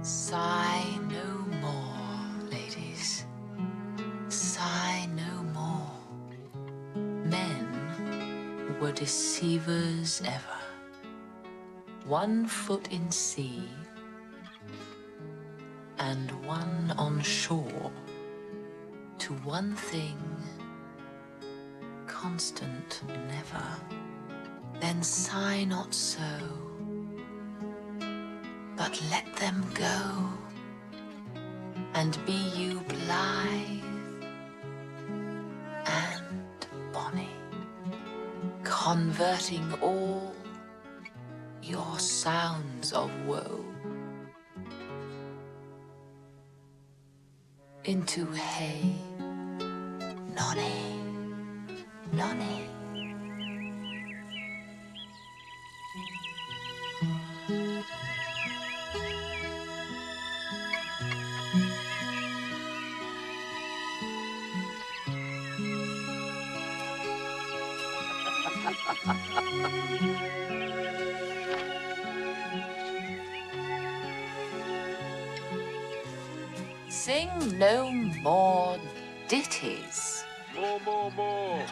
Sigh no more, ladies. Sigh no more. Men were deceivers ever. 1 foot in sea and 1 on shore. To one thing, constant never. Then sigh not so, but let them go, and be you blithe and bonny, converting all your sounds of woe into hey, nonny, nonny. Sing no more ditties. More.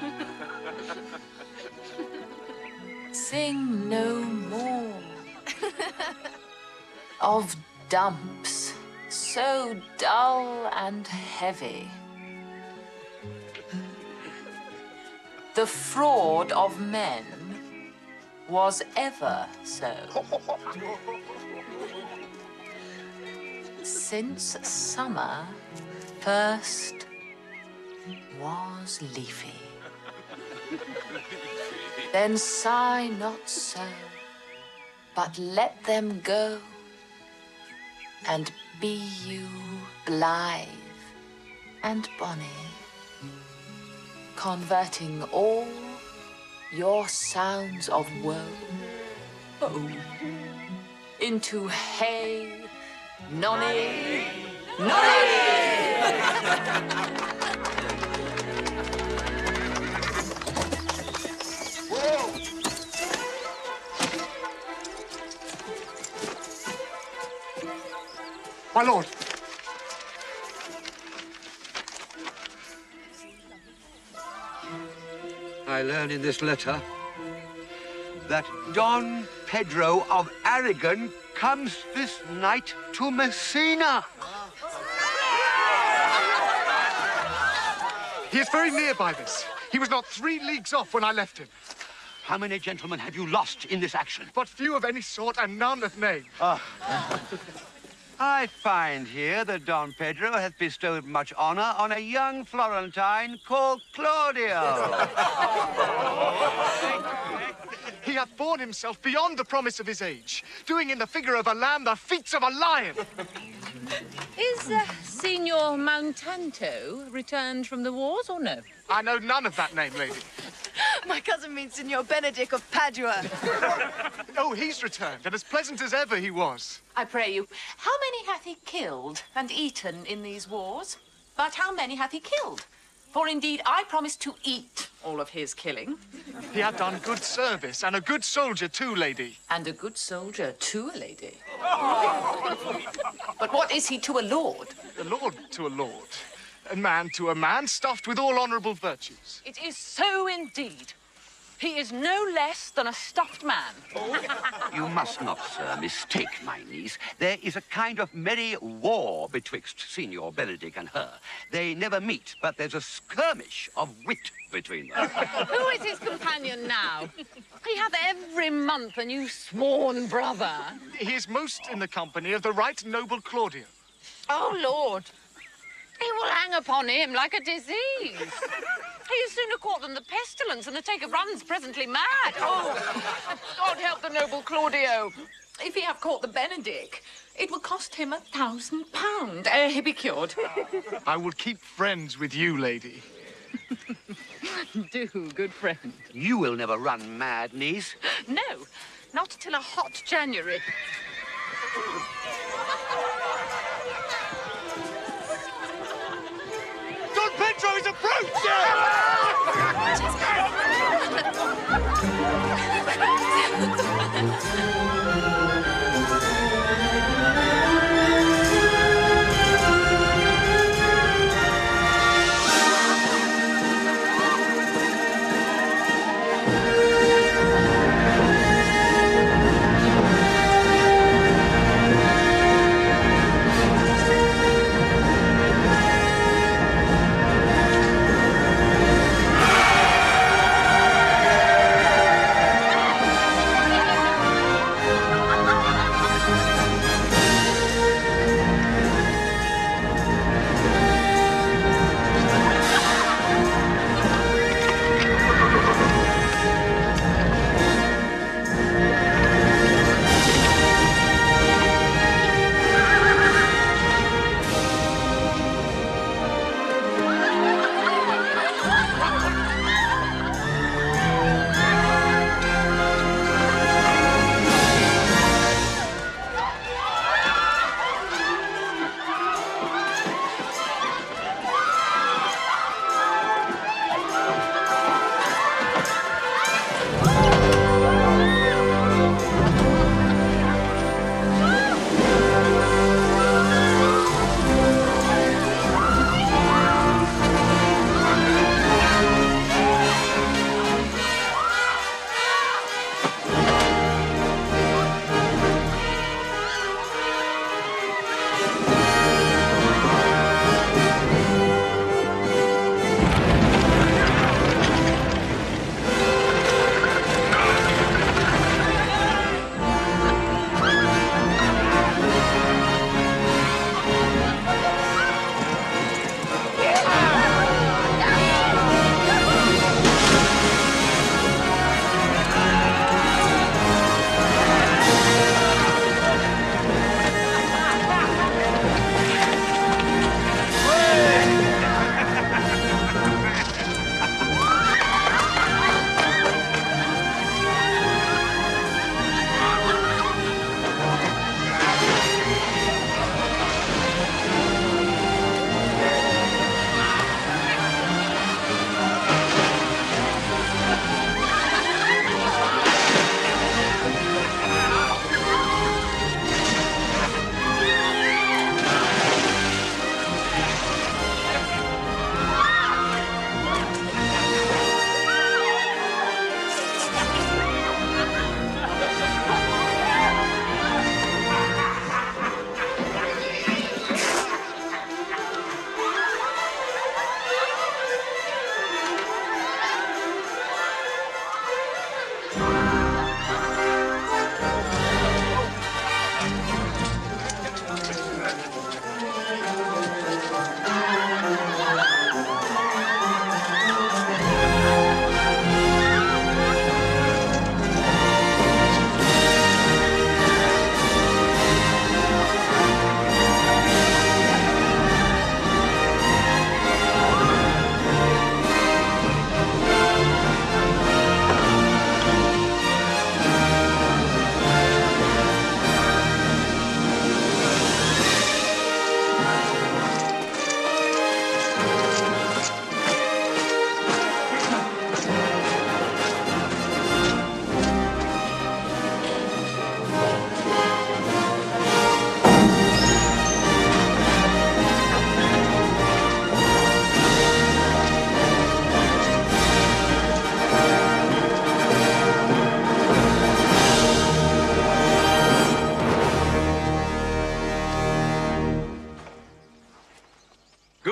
Sing no more of dumps so dull and heavy. The fraud of men was ever so. Since summer first was leafy. Then sigh not so, but let them go, and be you blithe and bonny, converting all your sounds of woe into hey, nonny, nonny! My lord. I learn in this letter that Don Pedro of Aragon comes this night to Messina. He is very near by this. He was not 3 leagues off when I left him. How many gentlemen have you lost in this action? But few of any sort and none of name. I find here that Don Pedro hath bestowed much honor on a young Florentine called Claudio. He hath borne himself beyond the promise of his age, doing in the figure of a lamb the feats of a lion. Is Signor Mountanto returned from the wars or no? I know none of that name, lady. My cousin means Signor Benedict of Padua. Oh, he's returned, and as pleasant as ever he was. I pray you, how many hath he killed and eaten in these wars? But how many hath he killed? For indeed I promised to eat all of his killing. He had done good service, and a good soldier too, lady. And a good soldier to a lady. But what is he to a lord? A lord to a lord. A man to a man, stuffed with all honourable virtues. It is so indeed. He is no less than a stuffed man. You must not, sir, mistake my niece. There is a kind of merry war betwixt Signor Benedict and her. They never meet, but there's a skirmish of wit between them. Who is his companion now? He hath every month a new sworn brother. He is most in the company of the right noble Claudio. Oh, Lord. He will hang upon him like a disease. He is sooner caught than the pestilence, and the taker runs presently mad. Oh, God help the noble Claudio. if he have caught the Benedick, it will cost him £1,000 ere he be cured. I will keep friends with you, lady. Do, good friend. You will never run mad, niece. No, not till a hot January. Don Pedro is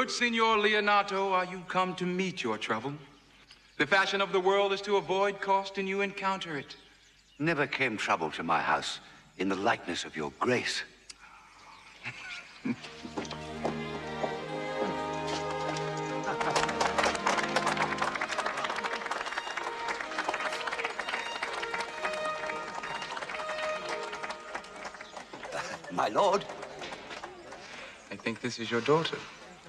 Good Signor Leonato, are you come to meet your trouble? The fashion of the world is to avoid cost, and you encounter it. Never came trouble to my house in the likeness of your grace. my lord. I think this is your daughter.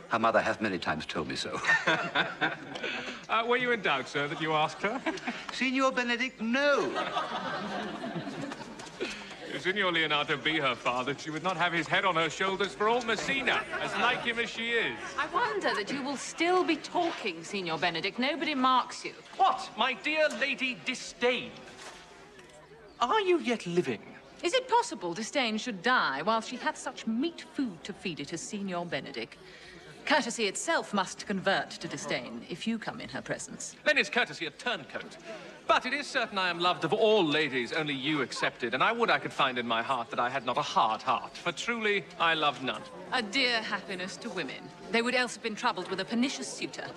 Her mother hath many times told me so. Were you in doubt, sir, that you asked her? Signor Benedict, no. If Signor Leonato be her father, she would not have his head on her shoulders for all Messina, as like him as she is. I wonder that you will still be talking, Signor Benedict. Nobody marks you. What, my dear Lady Disdain? Are you yet living? Is it possible Disdain should die while she hath such meat food to feed it as Signor Benedict? Courtesy itself must convert to disdain if you come in her presence. Then is courtesy a turncoat. But it is certain I am loved of all ladies, only you excepted, and I would I could find in my heart that I had not a hard heart, for truly I love none. A dear happiness to women. They would else have been troubled with a pernicious suitor.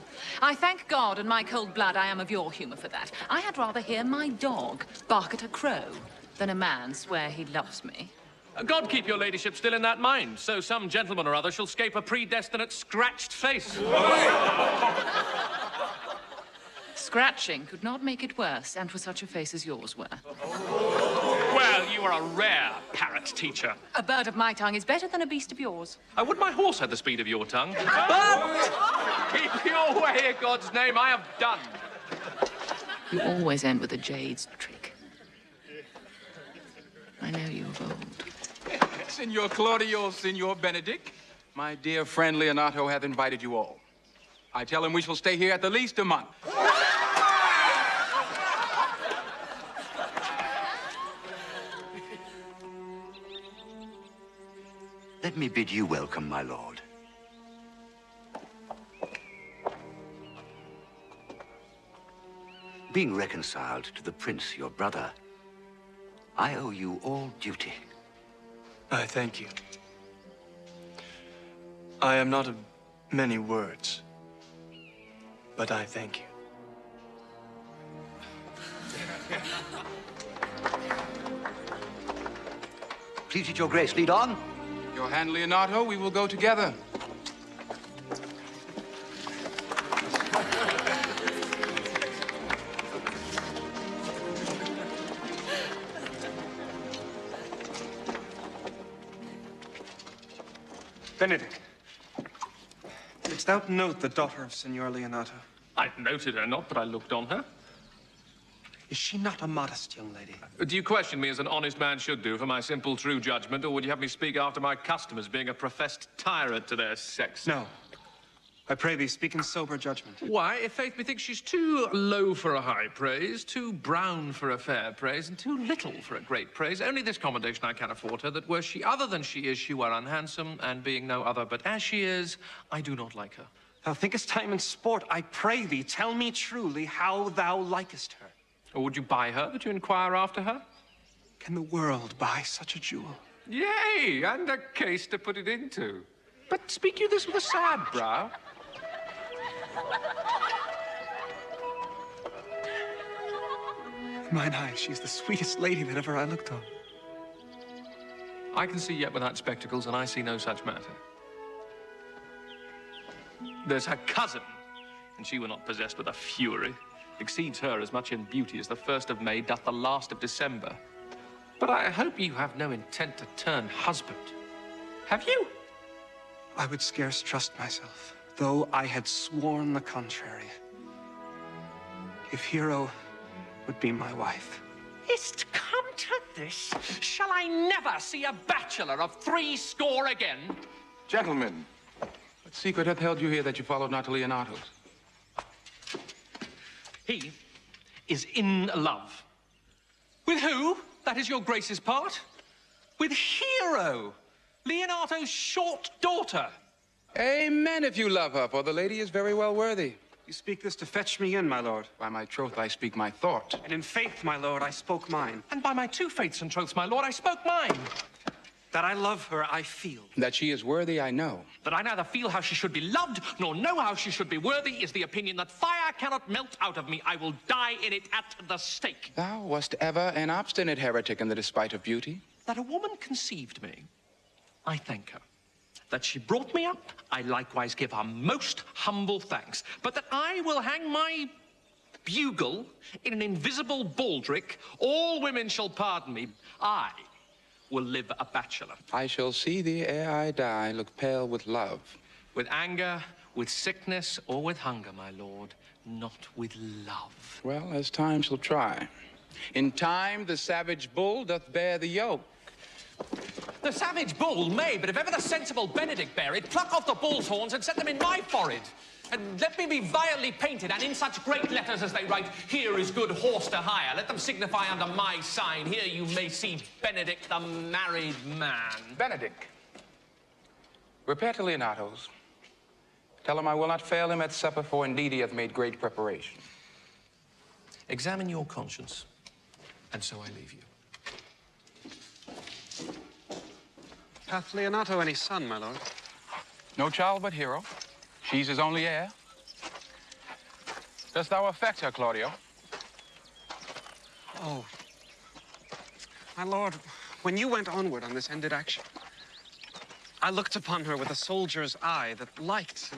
I thank God and my cold blood I am of your humor for that. I had rather hear my dog bark at a crow than a man swear he loves me. God keep your ladyship still in that mind, so some gentleman or other shall scape a predestinate scratched face. Scratching could not make it worse, and for such a face as yours were. Well, you are a rare parrot teacher. A bird of my tongue is better than a beast of yours. I would my horse had the speed of your tongue. But keep your way, in God's name, I have done. You always end with a jade's trick. I know you of old. Signor Claudio, Signor Benedict, my dear friend Leonato hath invited you all. I tell him we shall stay here at the least a month. Let me bid you welcome, my lord. Being reconciled to the prince, your brother, I owe you all duty. I thank you. I am not of many words, but I thank you. Please it your grace, lead on. Your hand, Leonato, we will go together. Benedict, didst thou note the daughter of Signor Leonato? I noted her not, but I looked on her. Is she not a modest young lady? Do you question me as an honest man should do for my simple true judgment, or would you have me speak after my customers, being a professed tyrant to their sex? No. I pray thee, speak in sober judgment. Why, if faith methinks she's too low for a high praise, too brown for a fair praise, and too little for a great praise. Only this commendation I can afford her, that were she other than she is, she were unhandsome, and being no other but as she is, I do not like her. Thou thinkest time in sport. I pray thee, tell me truly how thou likest her. Or would you buy her, that you inquire after her? Can the world buy such a jewel? Yea, and a case to put it into. But speak you this with a sad brow? In mine eyes, she's the sweetest lady that ever I looked on. I can see yet without spectacles, and I see no such matter. There's her cousin, and she were not possessed with a fury. Exceeds her as much in beauty as the 1st of May doth the last of December. But I hope you have no intent to turn husband. Have you? I would scarce trust myself, though I had sworn the contrary. If Hero would be my wife. Is't come to this? Shall I never see a bachelor of 80 again? Gentlemen, what secret hath held you here that you followed not to Leonato's? He is in love. With who? That is your grace's part. With Hero, Leonato's short daughter. Amen if you love her, for the lady is very well worthy. You speak this to fetch me in, my lord. By my troth, I speak my thought. And in faith, my lord, I spoke mine. And by my 2 faiths and troths, my lord, I spoke mine. That I love her, I feel. That she is worthy, I know. That I neither feel how she should be loved, nor know how she should be worthy, is the opinion that fire cannot melt out of me. I will die in it at the stake. Thou wast ever an obstinate heretic in the despite of beauty. That a woman conceived me, I thank her. That she brought me up, I likewise give her most humble thanks. But that I will hang my bugle in an invisible baldric, all women shall pardon me. I will live a bachelor. I shall see thee ere I die, look pale with love. With anger, with sickness, or with hunger, my lord, not with love. Well, as time shall try. In time, the savage bull doth bear the yoke. The savage bull may, but if ever the sensible Benedict bear it, pluck off the bull's horns and set them in my forehead. And let me be vilely painted, and in such great letters as they write, here is good horse to hire. Let them signify under my sign, here you may see Benedict the married man. Benedict, repair to Leonato's. Tell him I will not fail him at supper, for indeed he hath made great preparation. Examine your conscience, and so I leave you. Hath Leonato any son, my lord? No child but Hero. She's his only heir. Dost thou affect her, Claudio? Oh. My lord, when you went onward on this ended action, I looked upon her with a soldier's eye that liked,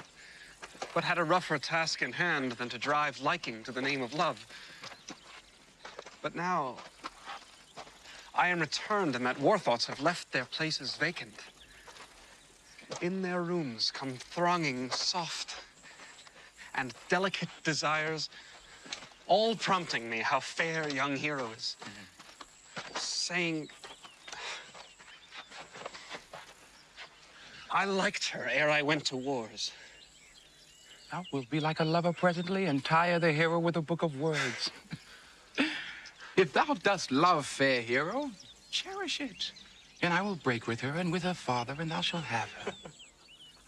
but had a rougher task in hand than to drive liking to the name of love. But now, I am returned, and that war thoughts have left their places vacant. In their rooms come thronging soft and delicate desires, all prompting me how fair young Hero is, saying, I liked her ere I went to wars. Thou wilt be like a lover presently and tire the hero with a book of words. If thou dost love fair Hero, cherish it. And I will break with her and with her father, and thou shalt have her.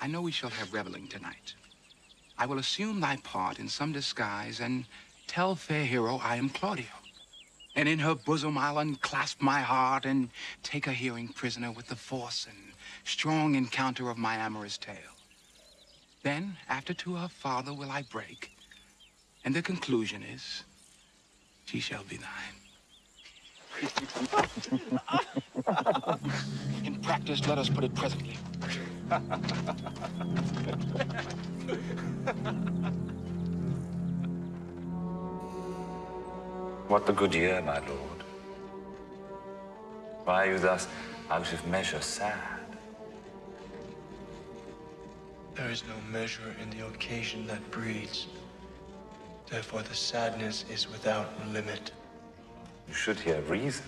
I know we shall have reveling tonight. I will assume thy part in some disguise and tell fair Hero I am Claudio. And in her bosom I'll unclasp my heart and take her hearing prisoner with the force and strong encounter of my amorous tale. Then, after to her father will I break, and the conclusion is, she shall be thine. In practice, let us put it presently. What the good year, my lord? Why are you thus out of measure sad? There is no measure in the occasion that breeds. Therefore, the sadness is without limit. You should hear reason.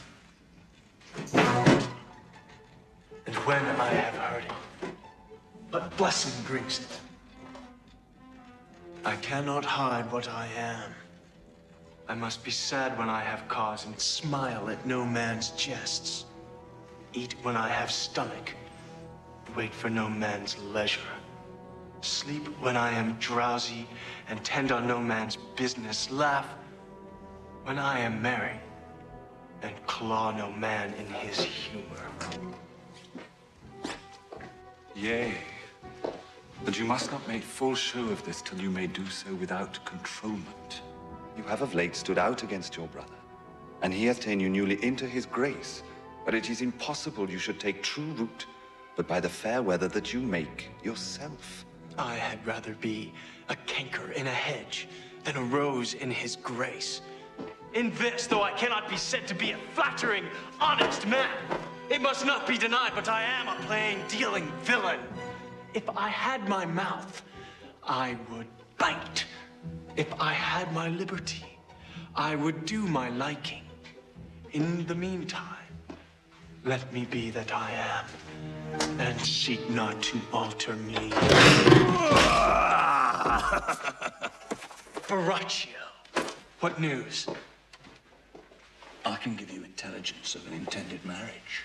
And when I have heard it, what blessing brings it? I cannot hide what I am. I must be sad when I have cause and smile at no man's jests. Eat when I have stomach, wait for no man's leisure. Sleep when I am drowsy and tend on no man's business. Laugh when I am merry and claw no man in his humor. Yea, but you must not make full show of this till you may do so without controlment. You have of late stood out against your brother, and he hath ta'en you newly into his grace. But it is impossible you should take true root, but by the fair weather that you make yourself. I had rather be a canker in a hedge than a rose in his grace. In this, though I cannot be said to be a flattering, honest man, it must not be denied, but I am a plain-dealing villain. If I had my mouth, I would bite. If I had my liberty, I would do my liking. In the meantime, let me be that I am, and seek not to alter me. Baraccio, what news? I can give you intelligence of an intended marriage.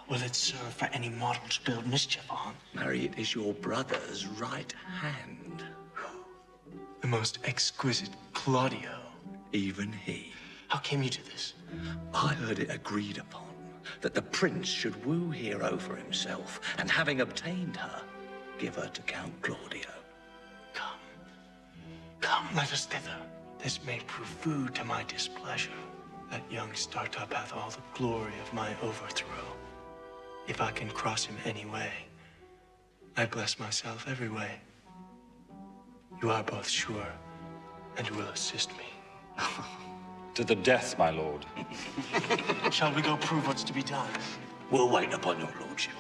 Will it serve for any mortal to build mischief on? Marry, it is your brother's right hand. The most exquisite Claudio. Even he. How came you to this? I heard it agreed upon that the prince should woo Hero for himself, and having obtained her, give her to Count Claudio. Come, let us thither. This may prove food to my displeasure. That young startup hath all the glory of my overthrow. If I can cross him any way, I bless myself every way. You are both sure and will assist me. To the death, my lord. Shall we go prove what's to be done? We'll wait upon your lordship.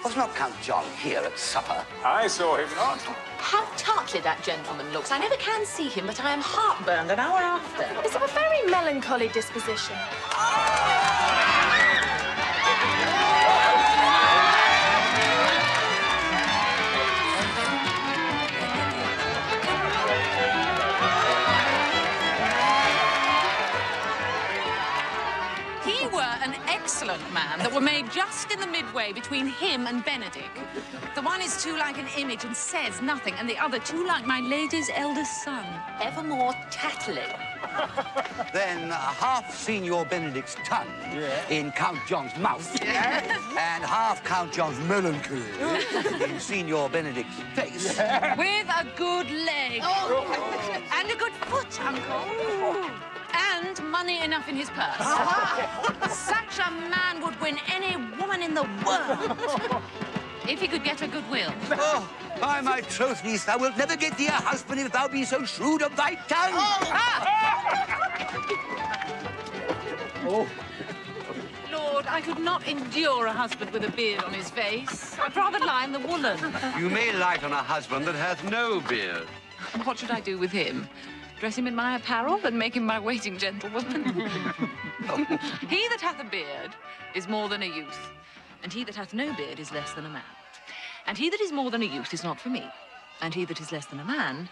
Was not Count John here at supper? I saw him not. How tartly that gentleman looks. I never can see him, but I am heartburned an hour after. He's of a very melancholy disposition. He were an excellent man that were made just in the midway between him and Benedick. The one is too like an image and says nothing, and the other too like my lady's eldest son, evermore tattling. Then half Signor Benedict's tongue in Count John's mouth, and half Count John's melancholy in Signor Benedict's face. With a good leg. And a good foot, Uncle. And money enough in his purse. Such a man would win any woman in the world. If he could get her goodwill. Oh, by my troth, niece, thou wilt never get thee a husband if thou be so shrewd of thy tongue. Lord, I could not endure a husband with a beard on his face. I'd rather lie in the woolen. You may light on a husband that hath no beard. And what should I do with him? Dress him in my apparel and make him my waiting gentlewoman? He that hath a beard is more than a youth, and he that hath no beard is less than a man. And he that is more than a youth is not for me, and he that is less than a man,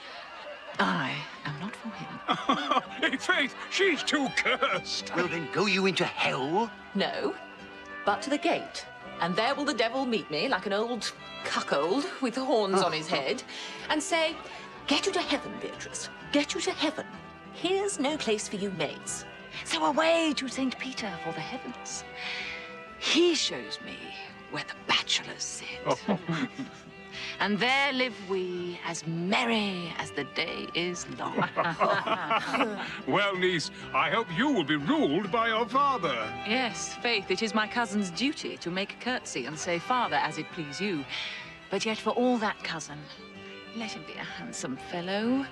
I am not for him. In faith, she's too cursed. Well, then go you into hell? No, but to the gate. And there will the devil meet me like an old cuckold with horns on his head and say, "Get you to heaven, Beatrice. Get you to heaven. Here's no place for you maids. So away to St. Peter for the heavens. He shows me where the bachelors sit. And there live we as merry as the day is long." Well, niece, I hope you will be ruled by your father. Yes, faith, it is my cousin's duty to make a curtsy and say, "Father, as it please you." But yet for all that, cousin, let him be a handsome fellow.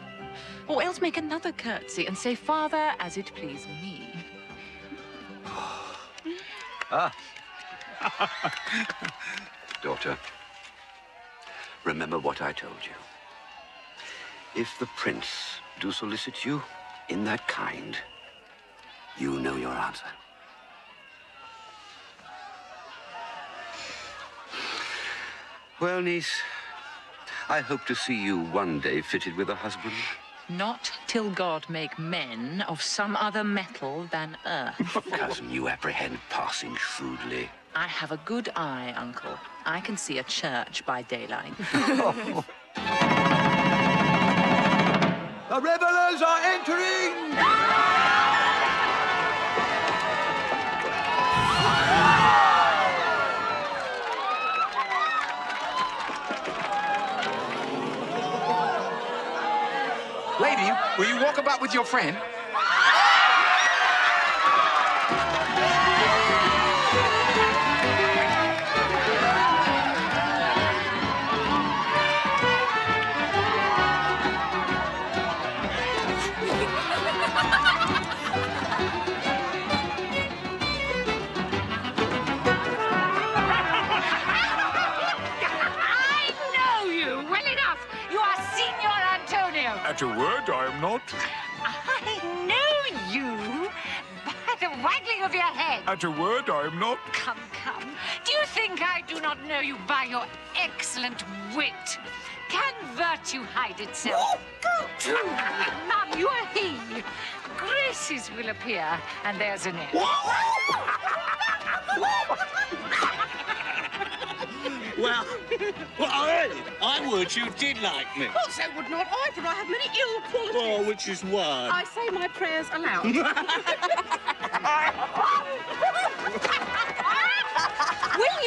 Or else make another curtsy and say, "Father, as it please me." Daughter, remember what I told you. If the prince do solicit you in that kind, you know your answer. Well, niece, I hope to see you one day fitted with a husband. Not till God make men of some other metal than earth. Cousin, you apprehend passing shrewdly. I have a good eye, Uncle. I can see a church by daylight. The revelers are entering! Lady, will you walk about with your friend? At a word, I am not. I know you by the waggling of your head. At a word, I am not. Come, come. Do you think I do not know you by your excellent wit? Can virtue hide itself? Mum, you are he. Graces will appear, and there's an end. Well, I would you did like me. Well, so would not I, for I have many ill qualities. Oh, which is one? I say my prayers aloud. Will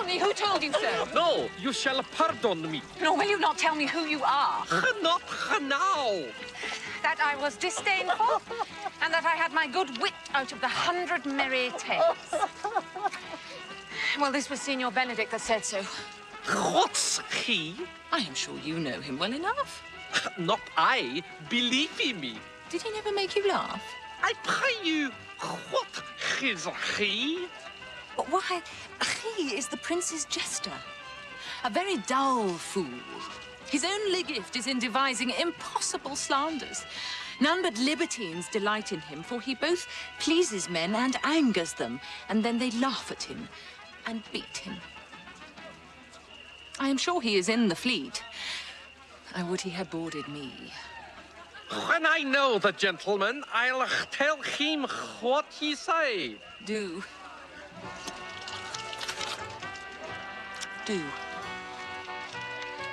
Tell me, who told you so? No, you shall pardon me. Nor will you not tell me who you are? Not now. That I was disdainful, and that I had my good wit out of the 100 merry tales. Well, this was Signor Benedict that said so. What's he? I am sure you know him well enough. Not I. Believe me. Did he never make you laugh? I pray you, what is he? Why, he is the prince's jester. A very dull fool. His only gift is in devising impossible slanders. None but libertines delight in him, for he both pleases men and angers them, and then they laugh at him and beat him. I am sure he is in the fleet. I would he had boarded me. When I know the gentleman, I'll tell him what he say. Do. Do.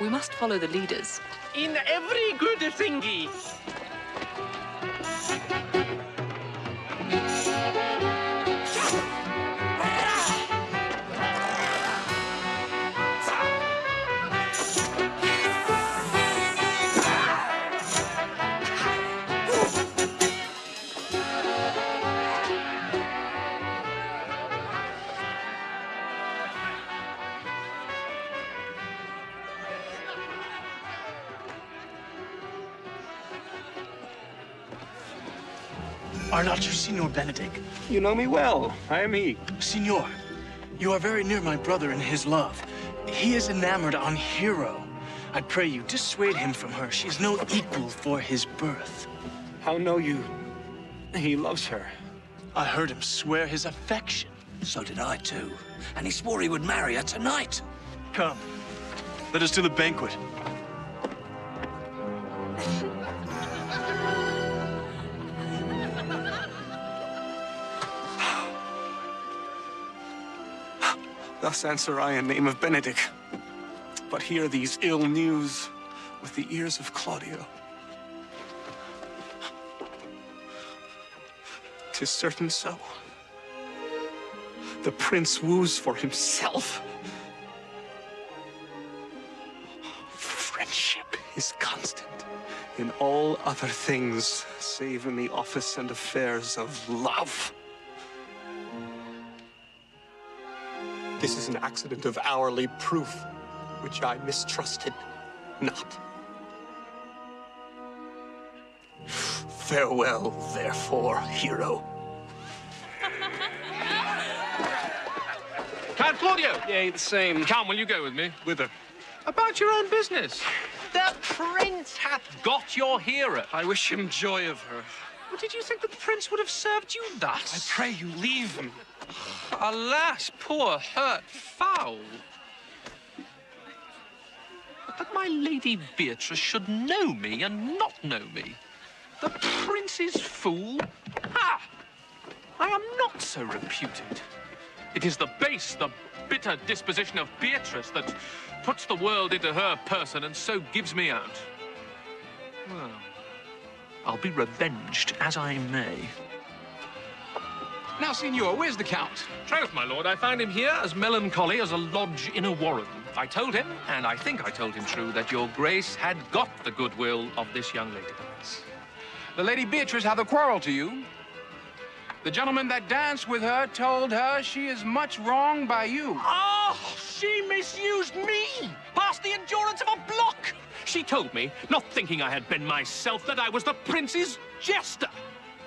We must follow the leaders. In every good thingy. Are not you Signor Benedict? You know me well. I am he. Signor, you are very near my brother in his love. He is enamored on Hero. I pray you, dissuade him from her. She is no equal for his birth. How know you he loves her? I heard him swear his affection. So did I too. And he swore he would marry her tonight. Come, let us to the banquet. Thus answer I in name of Benedict. But hear these ill news with the ears of Claudio. 'Tis certain so. The prince woos for himself. Friendship is constant in all other things, save in the office and affairs of love. This is an accident of hourly proof, which I mistrusted not. Farewell, therefore, hero. Count Claudio! Yea, the same. Come, will you go with me? Whither? About your own business. The prince hath got your hero. I wish him joy of her. Well, did you think that the prince would have served you thus? I pray you leave him. Alas, poor hurt fowl. But that my Lady Beatrice should know me and not know me. The prince's fool? Ha! I am not so reputed. It is the base, the bitter disposition of Beatrice that puts the world into her person and so gives me out. Well, I'll be revenged as I may. Now, Signor, where's the Count? Troth, my lord, I found him here as melancholy as a lodge in a warren. I told him, and I think I told him true, that your grace had got the goodwill of this young lady. The Lady Beatrice hath a quarrel to you. The gentleman that danced with her told her she is much wronged by you. Oh, she misused me past the endurance of a block. She told me, not thinking I had been myself, that I was the prince's jester.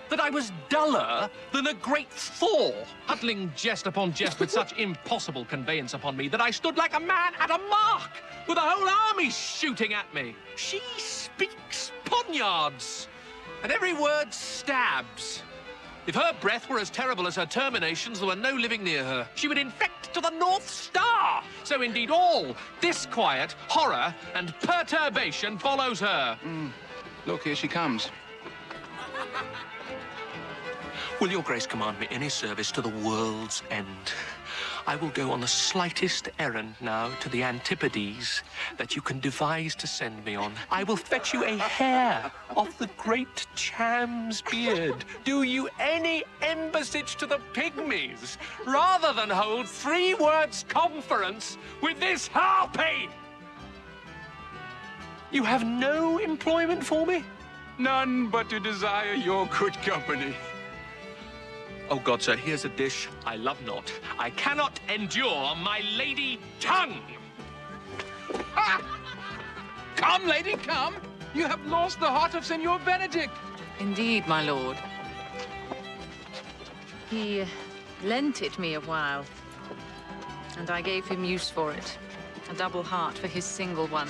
That I was duller than a great Thor, huddling jest upon jest with such impossible conveyance upon me that I stood like a man at a mark, with a whole army shooting at me. She speaks poniards, and every word stabs. If her breath were as terrible as her terminations, there were no living near her. She would infect to the North Star. So indeed all disquiet, horror, and perturbation follows her. Look, here she comes. Will your grace command me any service to the world's end? I will go on the slightest errand now to the Antipodes that you can devise to send me on. I will fetch you a hair off the great Cham's beard, do you any embassage to the pygmies, rather than hold 3 words conference with this harpy. You have no employment for me? None but to desire your good company. Oh, God, sir, here's a dish I love not. I cannot endure my lady tongue. Ah! Come, lady, come. You have lost the heart of Senor Benedict. Indeed, my lord. He lent it me a while, and I gave him use for it. A double heart for his single one.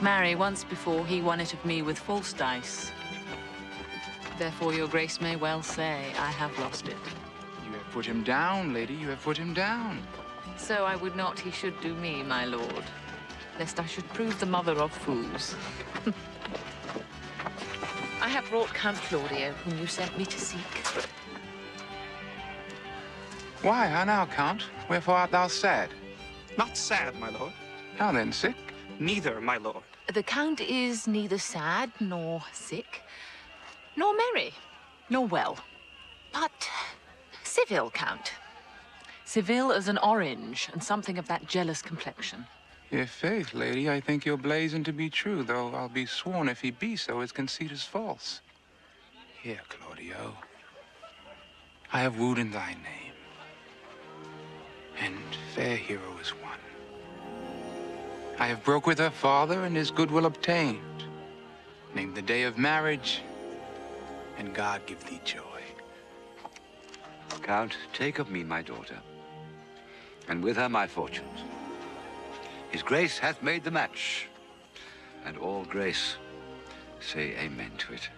Marry, once before he won it of me with false dice. Therefore, your grace may well say I have lost it. You have put him down, lady. You have put him down. So I would not he should do me, my lord, lest I should prove the mother of fools. I have brought Count Claudio, whom you sent me to seek. Why, how now, Count? Wherefore art thou sad? Not sad, my lord. How then, sick? Neither, my lord. The Count is neither sad nor sick, nor merry, nor well, but civil, Count. Civil as an orange, and something of that jealous complexion. I' faith, lady, I think your blazon to be true, though I'll be sworn if he be so, his conceit is false. Here, Claudio, I have wooed in thy name, and fair hero is one. I have broke with her father, and his goodwill obtained. Named the day of marriage, and God give thee joy. Count, take of me my daughter, and with her my fortunes. His grace hath made the match, and all grace say amen to it.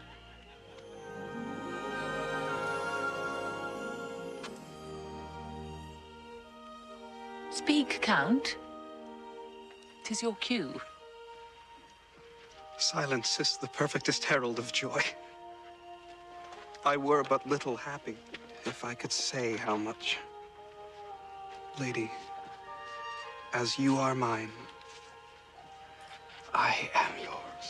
Speak, Count. 'Tis your cue. Silence is the perfectest herald of joy. I were but little happy if I could say how much. Lady, as you are mine, I am yours.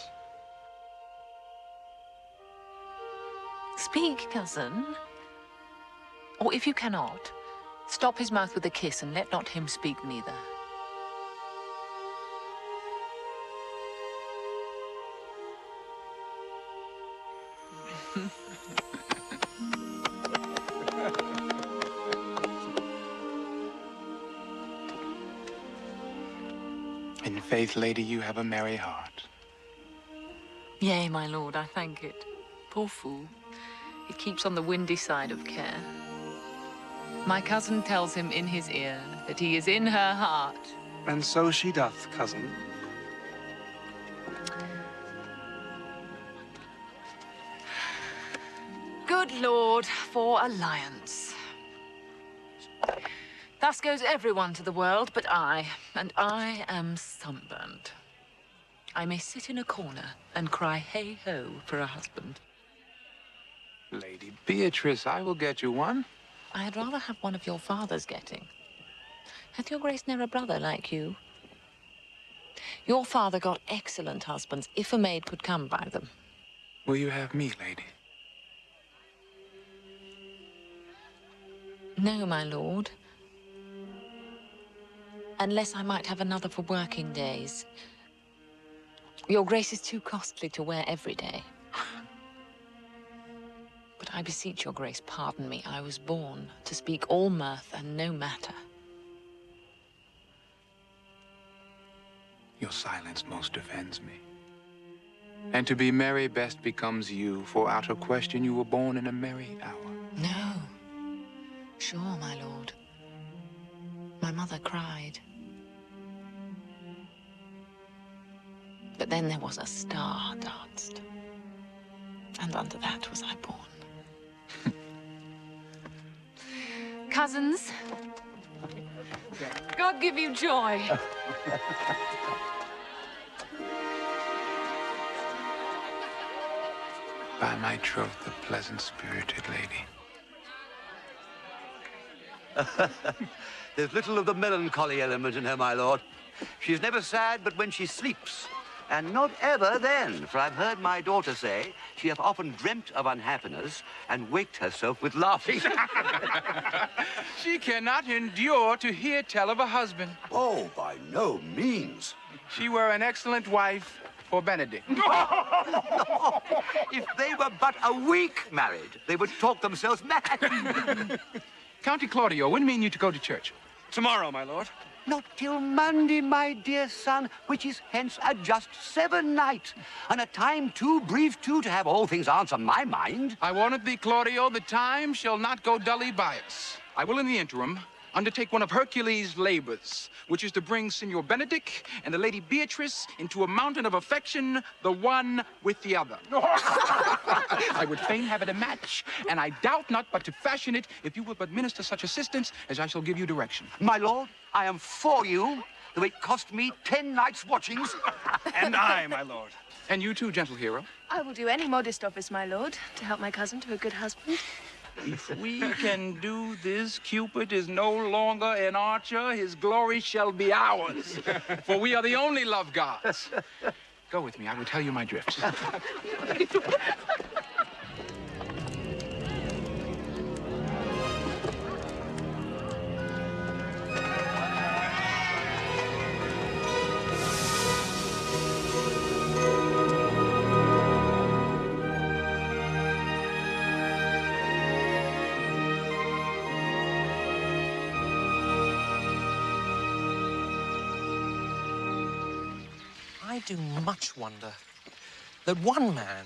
Speak, cousin. Or if you cannot, stop his mouth with a kiss, and let not him speak neither. In faith, lady, you have a merry heart. Yea, my lord, I thank it. Poor fool. It keeps on the windy side of care. My cousin tells him in his ear that he is in her heart. And so she doth, cousin. Good Lord, for alliance. Thus goes everyone to the world but I, and I am sunburned. I may sit in a corner and cry hey-ho for a husband. Lady Beatrice, I will get you one. I had rather have one of your father's getting. Hath your grace ne'er a brother like you? Your father got excellent husbands, if a maid could come by them. Will you have me, lady? No, my lord. Unless I might have another for working days. Your grace is too costly to wear every day. But I beseech your grace, pardon me. I was born to speak all mirth and no matter. Your silence most offends me. And to be merry best becomes you, for out of question you were born in a merry hour. No. Sure, my lord. My mother cried. But then there was a star danced. And under that was I born. Cousins, God give you joy. By my troth, a pleasant-spirited lady. There's little of the melancholy element in her, my lord. She's never sad but when she sleeps. And not ever then, for I've heard my daughter say she hath often dreamt of unhappiness and waked herself with laughing. She cannot endure to hear tell of a husband. Oh, by no means. She were an excellent wife for Benedict. If they were but a week married, they would talk themselves mad. County Claudio, when mean you to go to church? Tomorrow, my lord. Not till Monday, my dear son, which is hence a just 7 night, and a time too brief, too, to have all things answer my mind. I warrant thee, Claudio, the time shall not go dully by us. I will, in the interim, undertake one of Hercules' labors, which is to bring Signor Benedict and the Lady Beatrice into a mountain of affection, the one with the other. I would fain have it a match, and I doubt not but to fashion it if you will but minister such assistance as I shall give you direction. My lord, I am for you, though it cost me 10 nights' watchings. And I, my lord. And you too, gentle hero. I will do any modest office, my lord, to help my cousin to a good husband. If we can do this, Cupid is no longer an archer. His glory shall be ours. For we are the only love gods. Go with me. I will tell you my drift. I do much wonder that one man,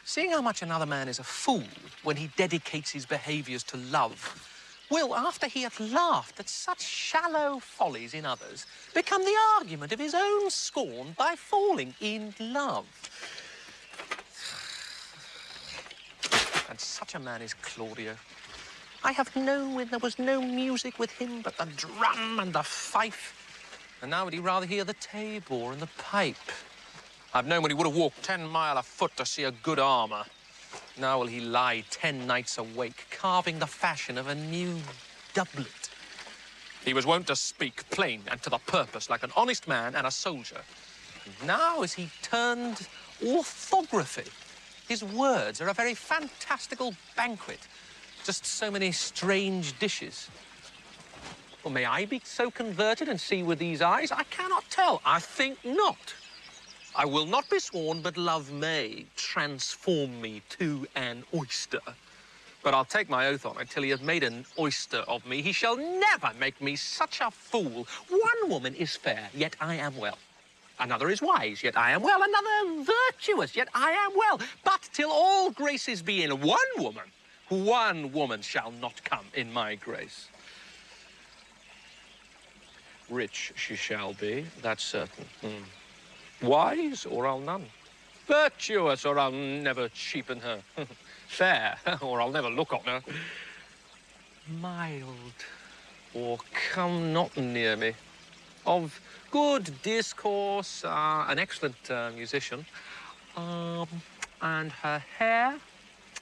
seeing how much another man is a fool when he dedicates his behaviours to love, will, after he hath laughed at such shallow follies in others, become the argument of his own scorn by falling in love. And such a man is Claudio. I have known when there was no music with him but the drum and the fife. And now would he rather hear the tabor and the pipe? I've known when he would have walked 10 mile afoot to see a good armour. Now will he lie 10 nights awake, carving the fashion of a new doublet. He was wont to speak plain and to the purpose, like an honest man and a soldier. And now is he turned orthography. His words are a very fantastical banquet. Just so many strange dishes. Well, may I be so converted and see with these eyes? I cannot tell. I think not. I will not be sworn, but love may transform me to an oyster. But I'll take my oath on it, till he hath made an oyster of me, he shall never make me such a fool. One woman is fair, yet I am well. Another is wise, yet I am well. Another virtuous, yet I am well. But till all graces be in one woman shall not come in my grace. Rich she shall be, that's certain. Wise, or I'll none. Virtuous, or I'll never cheapen her. Fair, or I'll never look on her. Mild, or come not near me. Of good discourse, an excellent musician. And her hair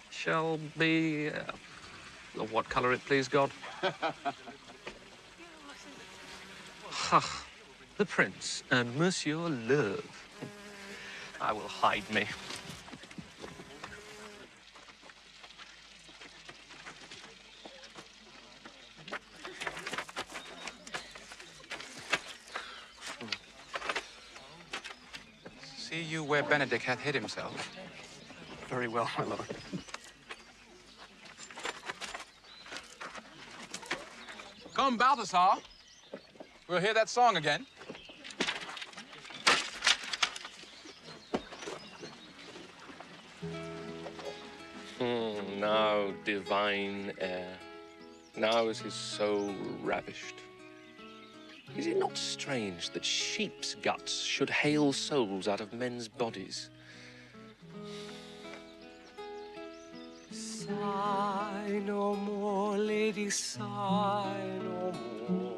shall be... of what colour it please God? Ha, the Prince and Monsieur Love. I will hide me. See you where Benedict hath hid himself. Very well, my lord. Come, Balthasar. We'll hear that song again. Now divine air. Now is his soul ravished. Is it not strange that sheep's guts should hale souls out of men's bodies? Sigh no more, lady, sigh no more.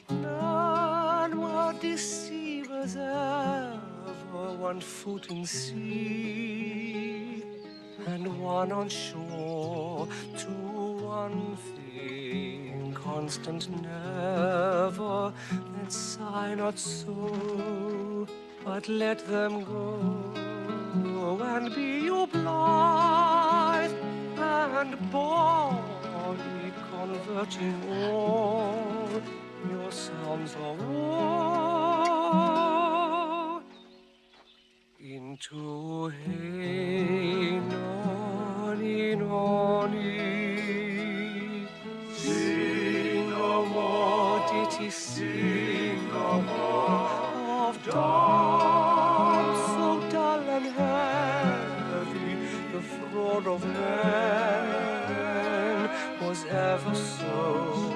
None more deceivers ever, one foot in sea, and one on shore, to one thing constant never, then sigh not so, but let them go, and be you blithe and bonny, converting all your sounds of woe into hey nonny nonny. Sing no more, ditty, sing no more of dawn so dull and heavy. The fraud of man was ever so,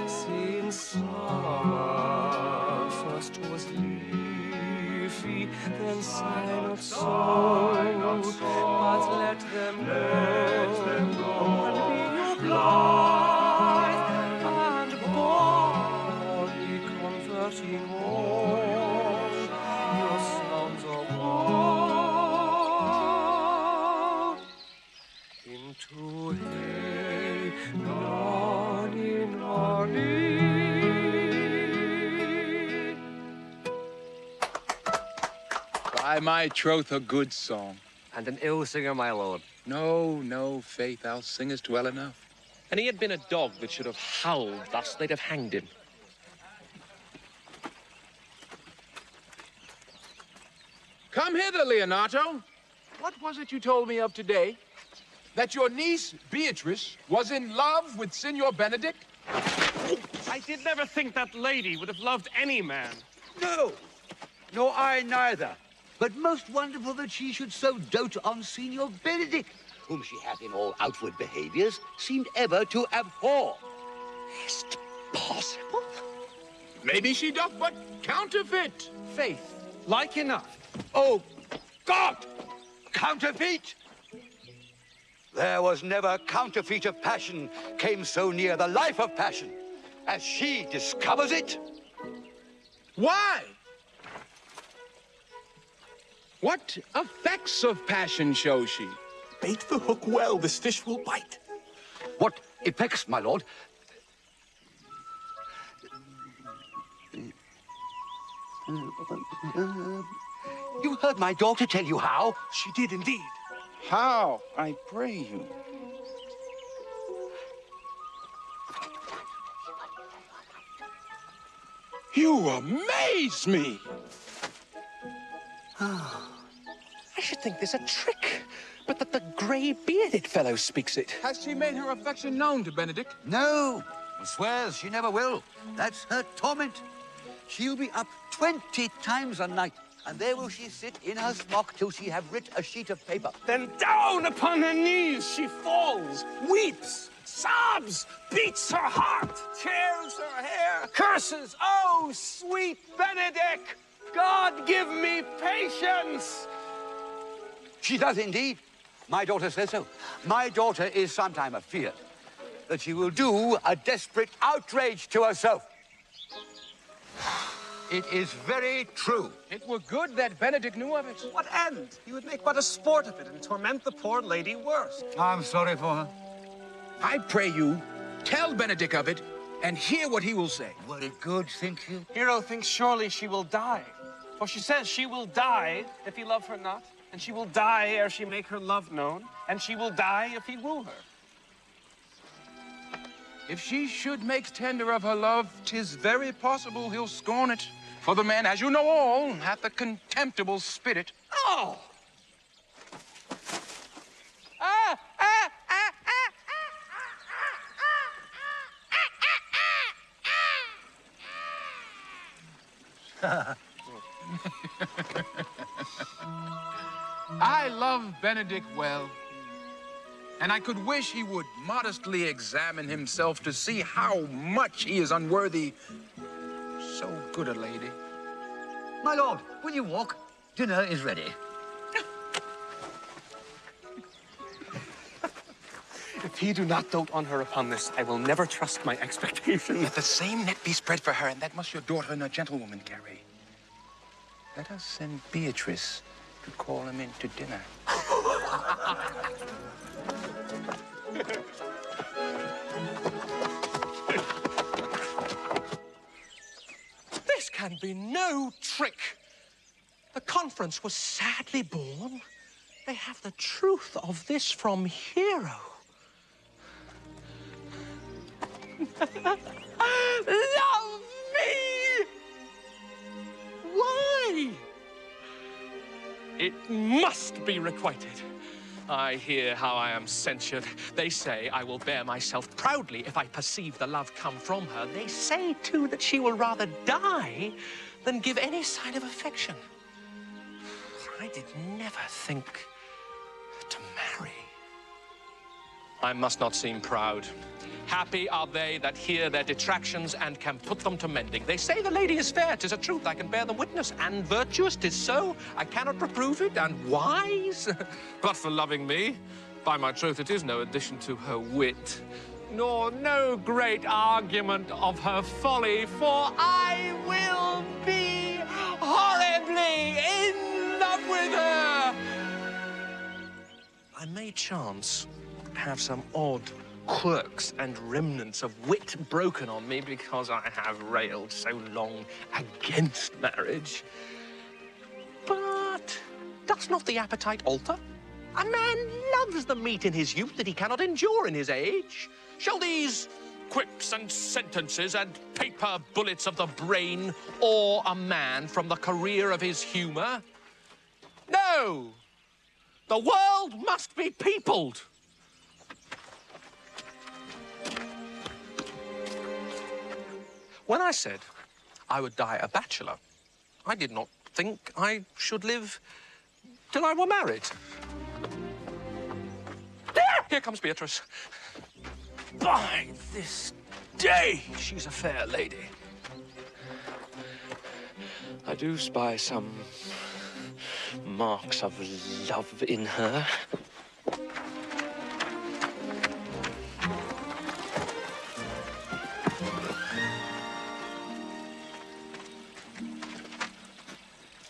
since summer first was leafy, then sigh not so, but let them go, and be you blithe and bonny, converting all your sounds of woe into hey nonny nonny. By my troth, a good song. And an ill singer, my lord. No, no, faith, I'll sing as well enough. And he had been a dog that should have howled thus, they'd have hanged him. Come hither, Leonato. What was it you told me of today? That your niece, Beatrice, was in love with Signor Benedict? I did never think that lady would have loved any man. No, nor I neither. But most wonderful that she should so dote on Signor Benedict, whom she hath in all outward behaviors seemed ever to abhor. Is't possible? Maybe she doth but counterfeit. Faith, like enough. Oh, God! Counterfeit! There was never counterfeit of passion came so near the life of passion as she discovers it. Why? What effects of passion shows she? Bait the hook well, this fish will bite. What effects, my lord? You heard my daughter tell you how? She did indeed. How, I pray you? You amaze me! I should think there's a trick, but that the grey-bearded fellow speaks it. Has she made her affection known to Benedict? No, and swears she never will. That's her torment. She'll be up 20 times a night, and there will she sit in her smock till she have writ a sheet of paper. Then down upon her knees she falls, weeps, sobs, beats her heart, tears her hair, curses, oh, sweet Benedict! God give me patience! She does indeed. My daughter says so. My daughter is sometime afeard that she will do a desperate outrage to herself. It is very true. It were good that Benedict knew of it. What end? He would make but a sport of it and torment the poor lady worse. I'm sorry for her. I pray you, tell Benedict of it, and hear what he will say. Were it good, think you? Hero thinks surely she will die. For she says she will die if he love her not, and she will die ere she make her love known, and she will die if he woo her. If she should make tender of her love, 'tis very possible he'll scorn it. For the man, as you know all, hath a contemptible spirit. Oh! I love Benedict well, and I could wish he would modestly examine himself to see how much he is unworthy so good a lady. My lord, will you walk? Dinner is ready. If he do not dote on her upon this, I will never trust my expectations. Let the same net be spread for her, and that must your daughter and a gentlewoman carry. Let us send Beatrice to call him in to dinner. can be no trick. The conference was sadly born. They have the truth of this from Hero. Love me! Why? It must be requited. I hear how I am censured. They say I will bear myself proudly if I perceive the love come from her. They say, too, that she will rather die than give any sign of affection. I did never think to marry. I must not seem proud. Happy are they that hear their detractions and can put them to mending. They say the lady is fair, 'tis a truth, I can bear them witness, and virtuous, 'tis so, I cannot reprove it, and wise. But for loving me, by my troth, it is no addition to her wit, nor no great argument of her folly, for I will be horribly in love with her. I may chance have some odd quirks and remnants of wit broken on me because I have railed so long against marriage. But does not the appetite alter? A man loves the meat in his youth that he cannot endure in his age. Shall these quips and sentences and paper bullets of the brain awe a man from the career of his humour? No! The world must be peopled. When I said I would die a bachelor, I did not think I should live till I were married. There! Here comes Beatrice. By this day, she's a fair lady. I do spy some marks of love in her.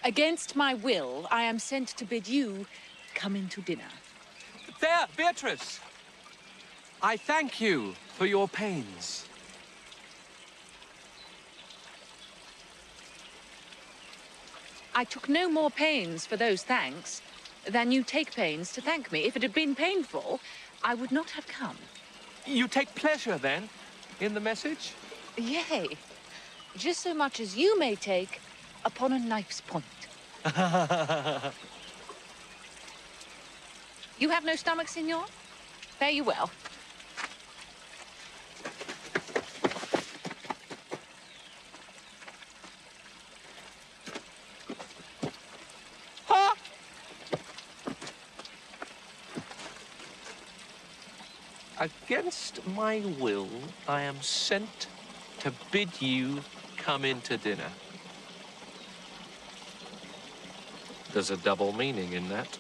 Against my will, I am sent to bid you come in to dinner. There, Beatrice. I thank you for your pains. I took no more pains for those thanks than you take pains to thank me. If it had been painful, I would not have come. You take pleasure, then, in the message? Yea, just so much as you may take upon a knife's point. You have no stomach, Signor? Fare you well. Against my will, I am sent to bid you come in to dinner. There's a double meaning in that.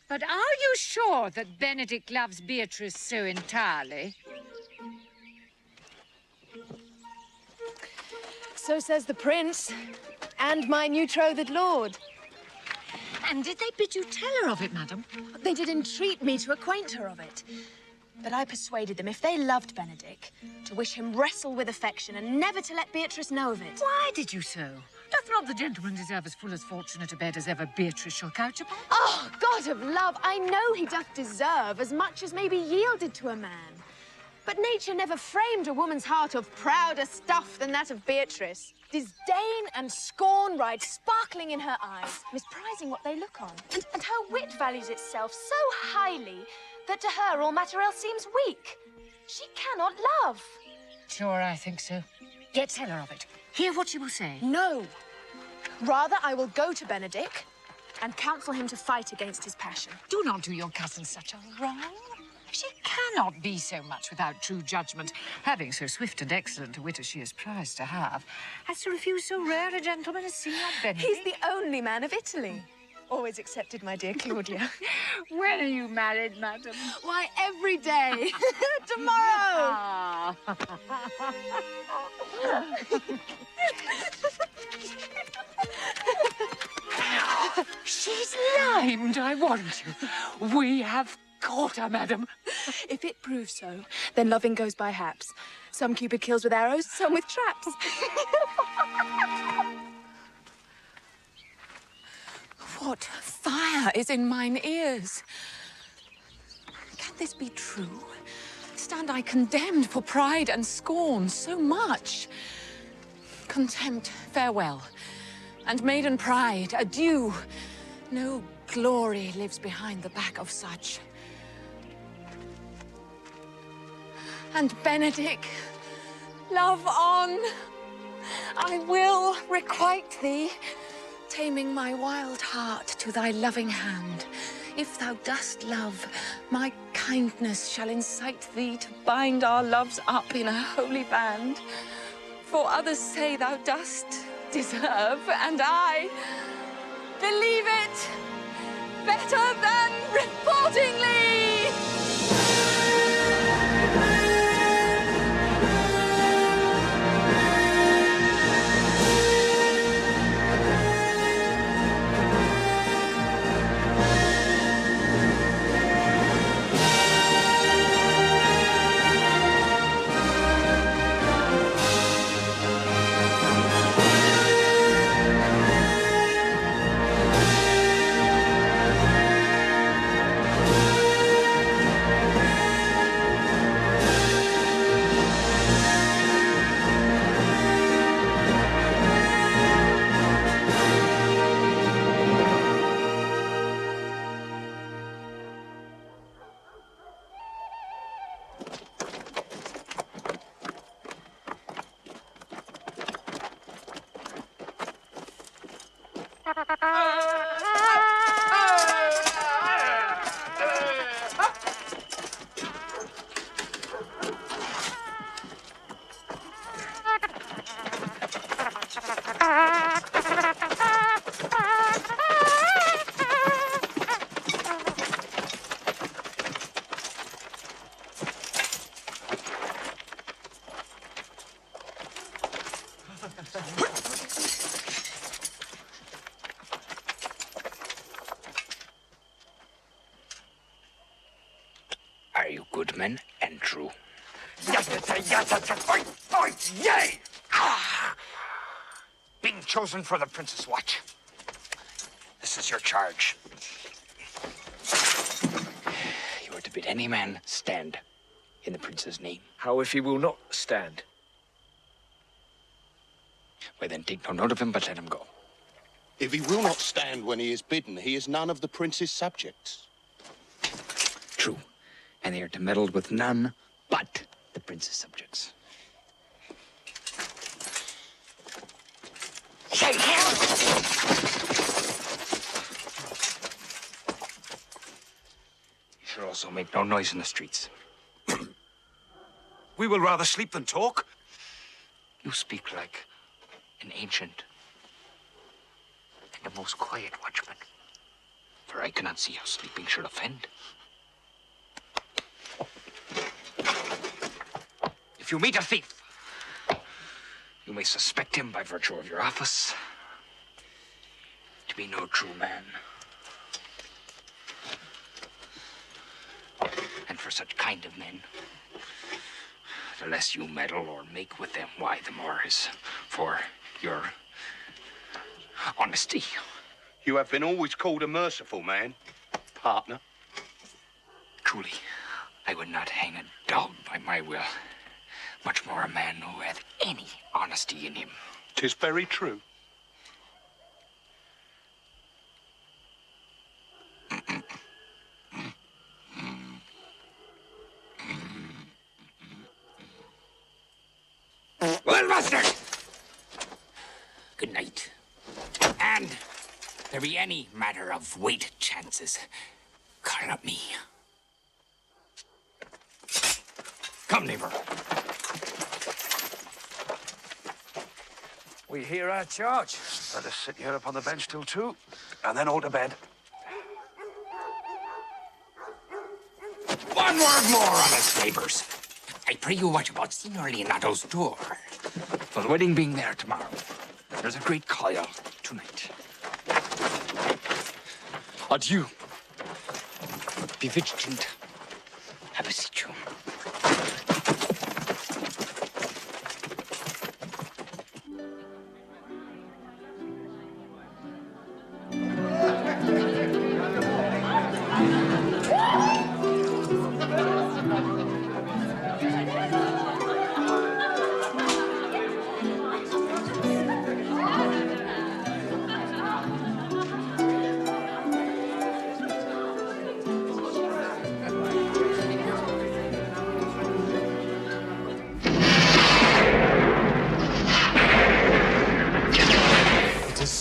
But are you sure that Benedict loves Beatrice so entirely? So says the prince, and my new-trothed lord. And did they bid you tell her of it, madam? They did entreat me to acquaint her of it. But I persuaded them, if they loved Benedick, to wish him wrestle with affection and never to let Beatrice know of it. Why did you so? Doth not the gentleman deserve as full as fortunate a bed as ever Beatrice shall couch upon? Oh, God of love, I know he doth deserve as much as may be yielded to a man. But nature never framed a woman's heart of prouder stuff than that of Beatrice. Disdain and scorn ride sparkling in her eyes, misprizing what they look on. And her wit values itself so highly that to her all matter else seems weak. She cannot love. Sure, I think so. Yet tell her of it. Hear what she will say. No. Rather, I will go to Benedick and counsel him to fight against his passion. Do not do your cousin such a wrong. She cannot be so much without true judgment, having so swift and excellent a wit as she is prized to have, as to refuse so rare a gentleman as Signor Benedick. He's the only man of Italy. Always accepted, my dear Claudia. When are you married, madam? Why, every day. Tomorrow. Ah. She's limed, I warrant you. We have caught her, madam. If it proves so, then loving goes by haps. Some Cupid kills with arrows, some with traps. What fire is in mine ears? Can this be true? Stand I condemned for pride and scorn so much? Contempt, farewell. And maiden pride, adieu. No glory lives behind the back of such. And Benedick, love on. I will requite thee, taming my wild heart to thy loving hand. If thou dost love, my kindness shall incite thee to bind our loves up in a holy band. For others say thou dost deserve, and I believe it better than reportingly. Are you good men and true? Yay! Being chosen for the Prince's watch. This is your charge. You are to bid any man stand in the Prince's name. How if he will not stand? Well, then take no note of him, but let him go. If he will not stand when he is bidden, he is none of the Prince's subjects. True. And they are to meddle with none but the Prince's subjects. Say him! You should also make no noise in the streets. We will rather sleep than talk. You speak like an ancient and a most quiet watchman. For I cannot see how sleeping should offend. If you meet a thief, you may suspect him by virtue of your office to be no true man. And for such kind of men, the less you meddle or make with them, why, the more is for your honesty. You have been always called a merciful man, partner. Truly, I would not hang a dog by my will. Much more a man who hath any honesty in him. 'Tis very true. Well, master! Good night. And if there be any matter of weight chances, call up me. Come, neighbor. we hear our charge. Let us sit here upon the bench till 2, and then all to bed. One word more on us, neighbors. I pray you watch about Signor Leonato's door. For the wedding being there tomorrow, there's a great coil tonight. Adieu. Be vigilant. I beseech you.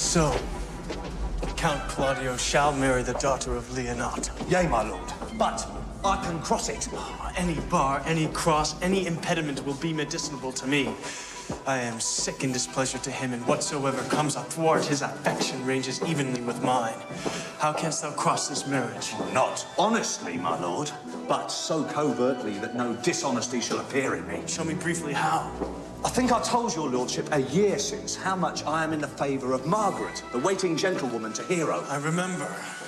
So, Count Claudio shall marry the daughter of Leonato. Yea, my lord. But I can cross it. Any bar, any cross, any impediment will be medicinable to me. I am sick in displeasure to him, and whatsoever comes athwart his affection ranges evenly with mine. How canst thou cross this marriage? Not honestly, my lord, but so covertly that no dishonesty shall appear in me. Show me briefly how. I think I told your lordship a year since how much I am in the favour of Margaret, the waiting gentlewoman to Hero. I remember.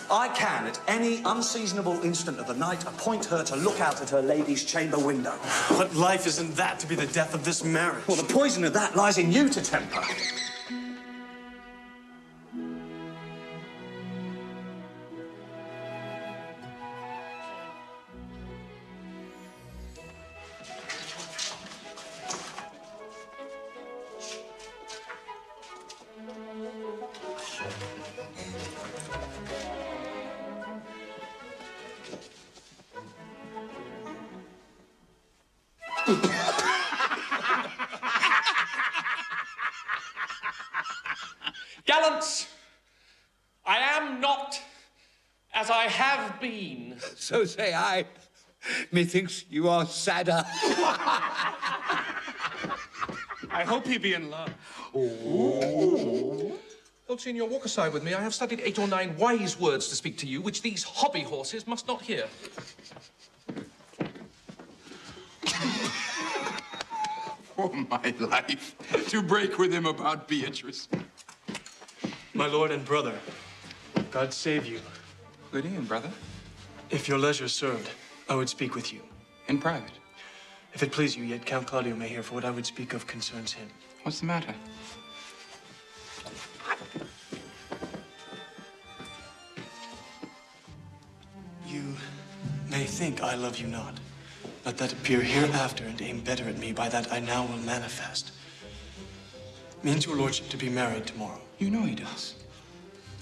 I can, at any unseasonable instant of the night, appoint her to look out at her lady's chamber window. But life isn't that to be the death of this marriage. Well, the poison of that lies in you to temper. Gallants, I am not as I have been. So say I. Methinks you are sadder. I hope he be in love. Lord Senior, walk aside with me. I have studied 8 or 9 wise words to speak to you, which these hobby horses must not hear. For my life, to break with him about Beatrice. My lord and brother, God save you. Good evening, brother. If your leisure served, I would speak with you. In private. If it please you, yet Count Claudio may hear, for what I would speak of concerns him. What's the matter? You may think I love you not. Let that appear hereafter and aim better at me. By that I now will manifest. Means your lordship to be married tomorrow. You know he does.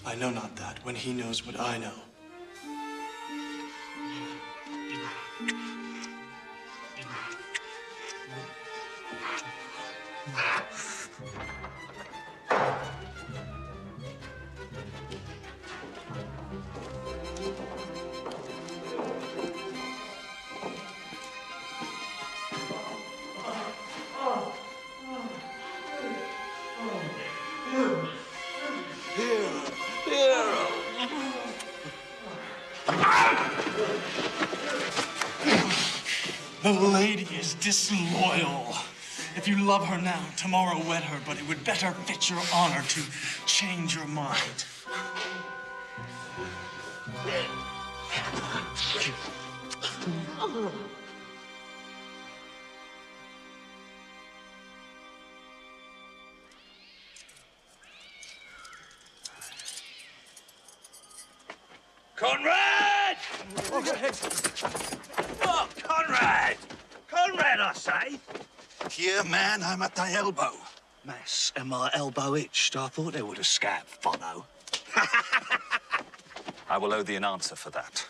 I know not that, when he knows what I know. The lady is disloyal. If you love her now, tomorrow wed her, but it would better fit your honor to change your mind. Conrad! Oh, go ahead. Oh, Conrad! Conrad, I say! Here, man, I'm at thy elbow. Mass, and my elbow itched. I thought there would a scab follow. I will owe thee an answer for that.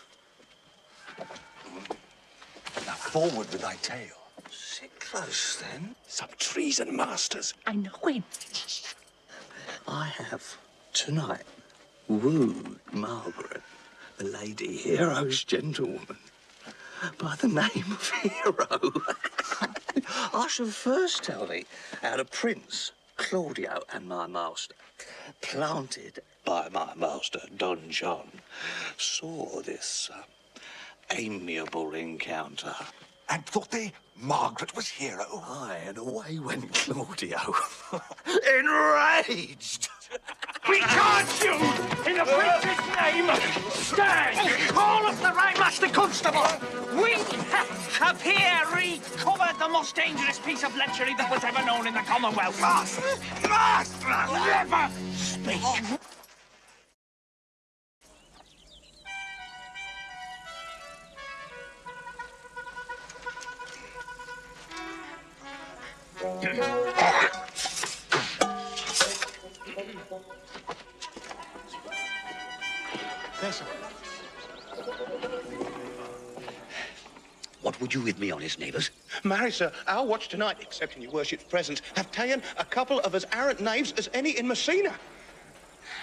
Now, forward with thy tale. Sit close, then. Some treason, masters. I know him. I have, tonight, wooed Margaret, the Lady Hero's gentlewoman, by the name of Hero. I shall first tell thee how the Prince, Claudio, and my master, planted by my master, Don John, saw this amiable encounter. And thought they Margaret was Hero? Aye, and away went Claudio, enraged. We charge you in the Prince's name! Stand! Call up the right master constable! We have here recovered the most dangerous piece of lechery that was ever known in the Commonwealth. Master! Master! Never speak! Yes, sir. What would you with me, honest neighbours? Marry, sir, our watch tonight, except in your worship's presence, have ta'en a couple of as arrant knaves as any in Messina.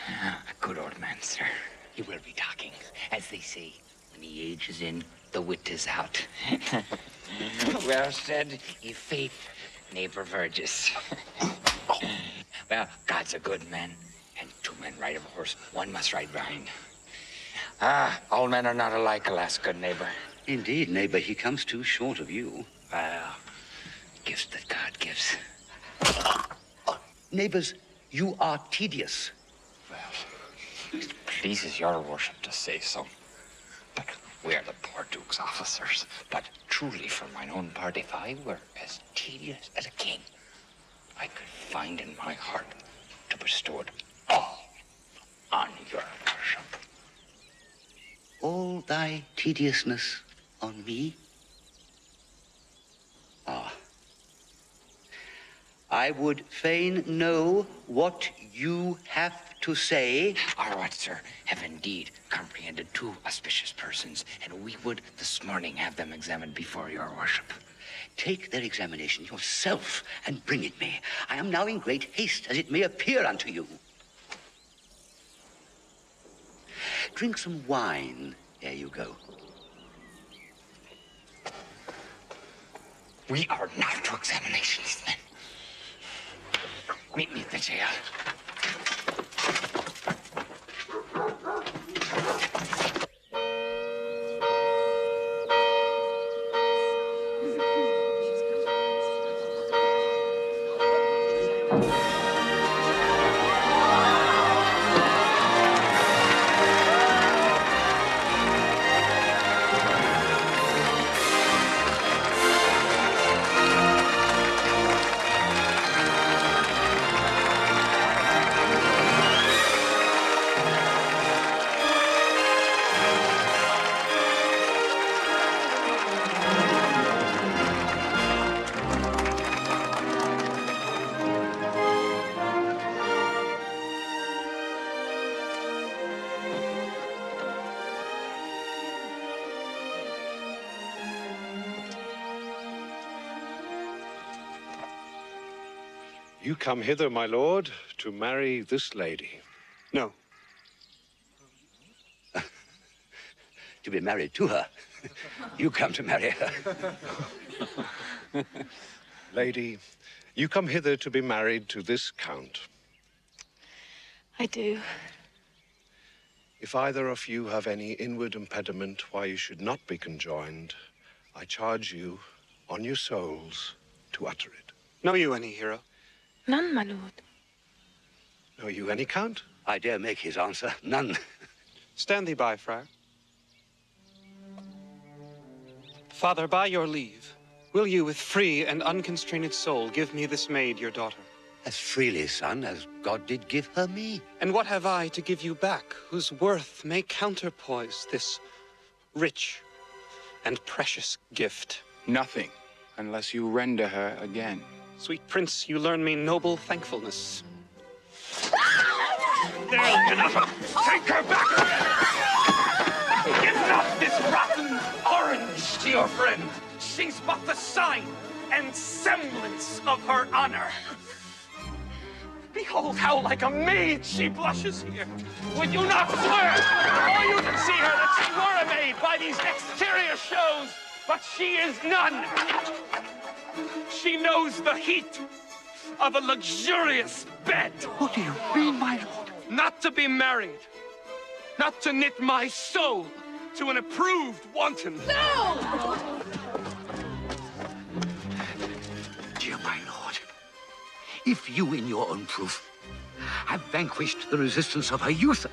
A good old man, sir. He will be talking. As they say, when the age is in, the wit is out. Well said, ye faith, neighbor Verges. Well, God's a good man, and two men ride of a horse, one must ride behind. Ah, all men are not alike, alas, good neighbor. Indeed, neighbor, he comes too short of you. Well, gifts that God gives. Neighbors, you are tedious. It pleases your worship to say so. But we are the poor Duke's officers. But truly, for mine own part, if I were as tedious as a king, I could find in my heart to bestow it all on your worship. All thy tediousness on me? Ah. I would fain know what you have to say. Our what, sir, have indeed comprehended two auspicious persons, and we would this morning have them examined before your worship. Take their examination yourself and bring it me. I am now in great haste, as it may appear unto you. Drink some wine ere you go. We are not to examinations, then. Meet me at the jail. You come hither, my lord, to marry this lady. No. To be married to her. You come to marry her. Lady, you come hither to be married to this count. I do. If either of you have any inward impediment why you should not be conjoined, I charge you, on your souls, to utter it. Know you any, hero? None, my lord. Know you any, count? I dare make his answer. None. Stand thee by, friar. Father, by your leave, will you with free and unconstrained soul give me this maid, your daughter? As freely, son, as God did give her me. And what have I to give you back, whose worth may counterpoise this rich and precious gift? Nothing, unless you render her again. Sweet prince, you learn me noble thankfulness. There, enough! Take her back! Give not this rotten orange to your friend. She's but the sign and semblance of her honor. Behold how like a maid she blushes here. Would you not swear, or you can see her, that she were a maid by these exterior shows, but she is none. She knows the heat of a luxurious bed. What do you mean, my lord? Not to be married. Not to knit my soul to an approved wanton. No! Dear my lord, if you in your own proof have vanquished the resistance of her youth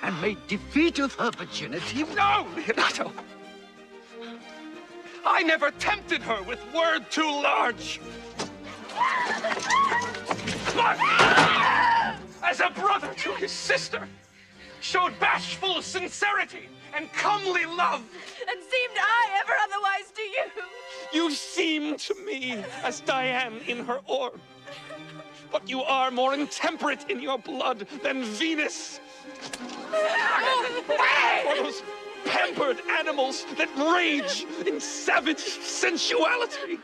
and made defeat of her virginity... No, Leonardo! I never tempted her with word too large. But as a brother to his sister, showed bashful sincerity and comely love. And seemed I ever otherwise to you? You seem to me as Diane in her orb. But you are more intemperate in your blood than Venus. Or those pampered animals that rage in savage sensuality.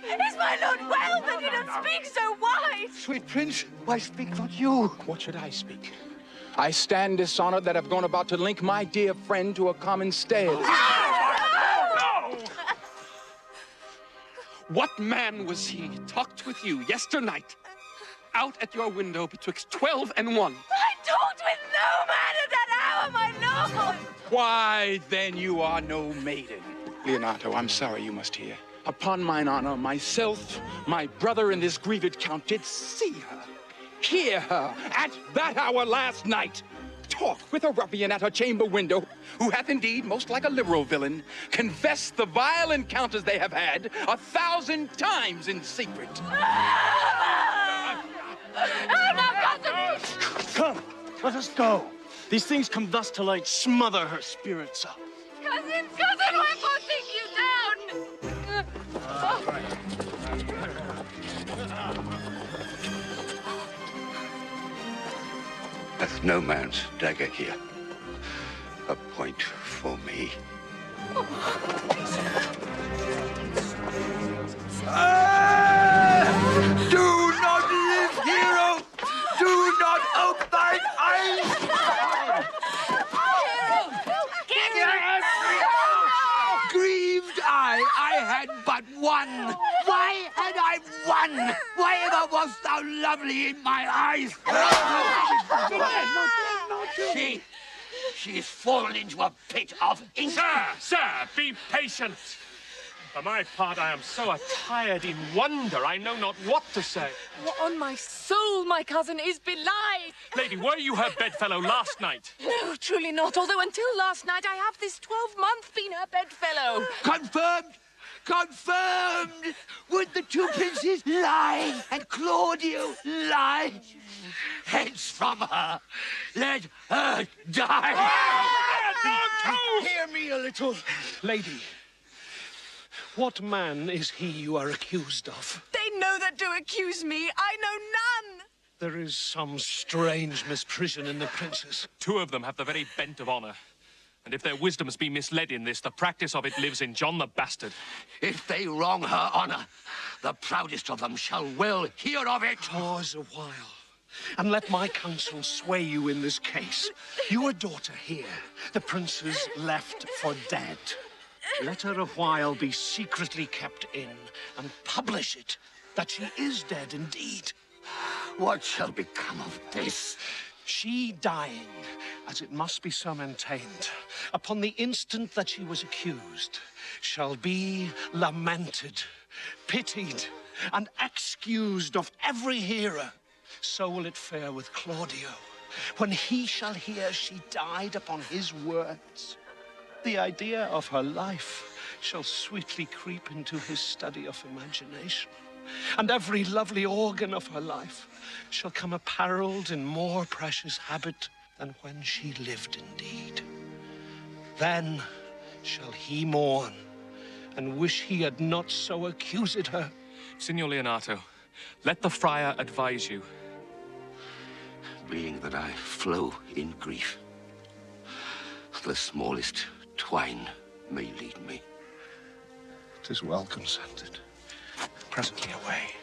Is my lord well that he doth speak so wide? Sweet prince, why speak not you? What should I speak? I stand dishonored that I've gone about to link my dear friend to a common stead. No! What man was he talked with you yesternight, out at your window betwixt 12 and 1? I talked with no man at that hour, my lord! Why, then you are no maiden. Leonato, I'm sorry you must hear. Upon mine honor, myself, my brother, and this grieved count did see her, hear her, at that hour last night, talk with a ruffian at her chamber window, who hath indeed, most like a liberal villain, confessed the vile encounters they have had 1,000 times in secret. Come, let us go. These things come thus to light, smother her spirits up. Cousin, wherefore think you down? Hath no man's dagger here a point for me? Do not live, hero! Do not open thine eyes! Grieved I had but one. Why had I one? Why ever wast thou lovely in my eyes? She is fallen into a pit of ink. Sir, be patient. For my part, I am so attired in wonder, I know not what to say. On my soul, my cousin is belied. Lady, were you her bedfellow last night? No, truly not. Although until last night, I have this 12-month been her bedfellow. Confirmed! Confirmed! Would the two princes lie and Claudio lie? Hence from her. Let her die. Hear me a little. Lady, what man is he you are accused of? They know that to accuse me. I know none. There is some strange misprision in the princes. Two of them have the very bent of honor. And if their wisdoms be misled in this, the practice of it lives in John the Bastard. If they wrong her honor, the proudest of them shall well hear of it. Pause a while, and let my counsel sway you in this case. Your daughter here, the princes left for dead. Let her a while be secretly kept in, and publish it, that she is dead indeed. What shall become of this? She dying, as it must be so maintained, upon the instant that she was accused, shall be lamented, pitied, and excused of every hearer. So will it fare with Claudio, when he shall hear she died upon his words. The idea of her life shall sweetly creep into his study of imagination, and every lovely organ of her life shall come apparelled in more precious habit than when she lived indeed. Then shall he mourn, and wish he had not so accused her. Signor Leonato, let the friar advise you. Being that I flow in grief, the smallest twine may lead me. 'Tis well consented. Presently away.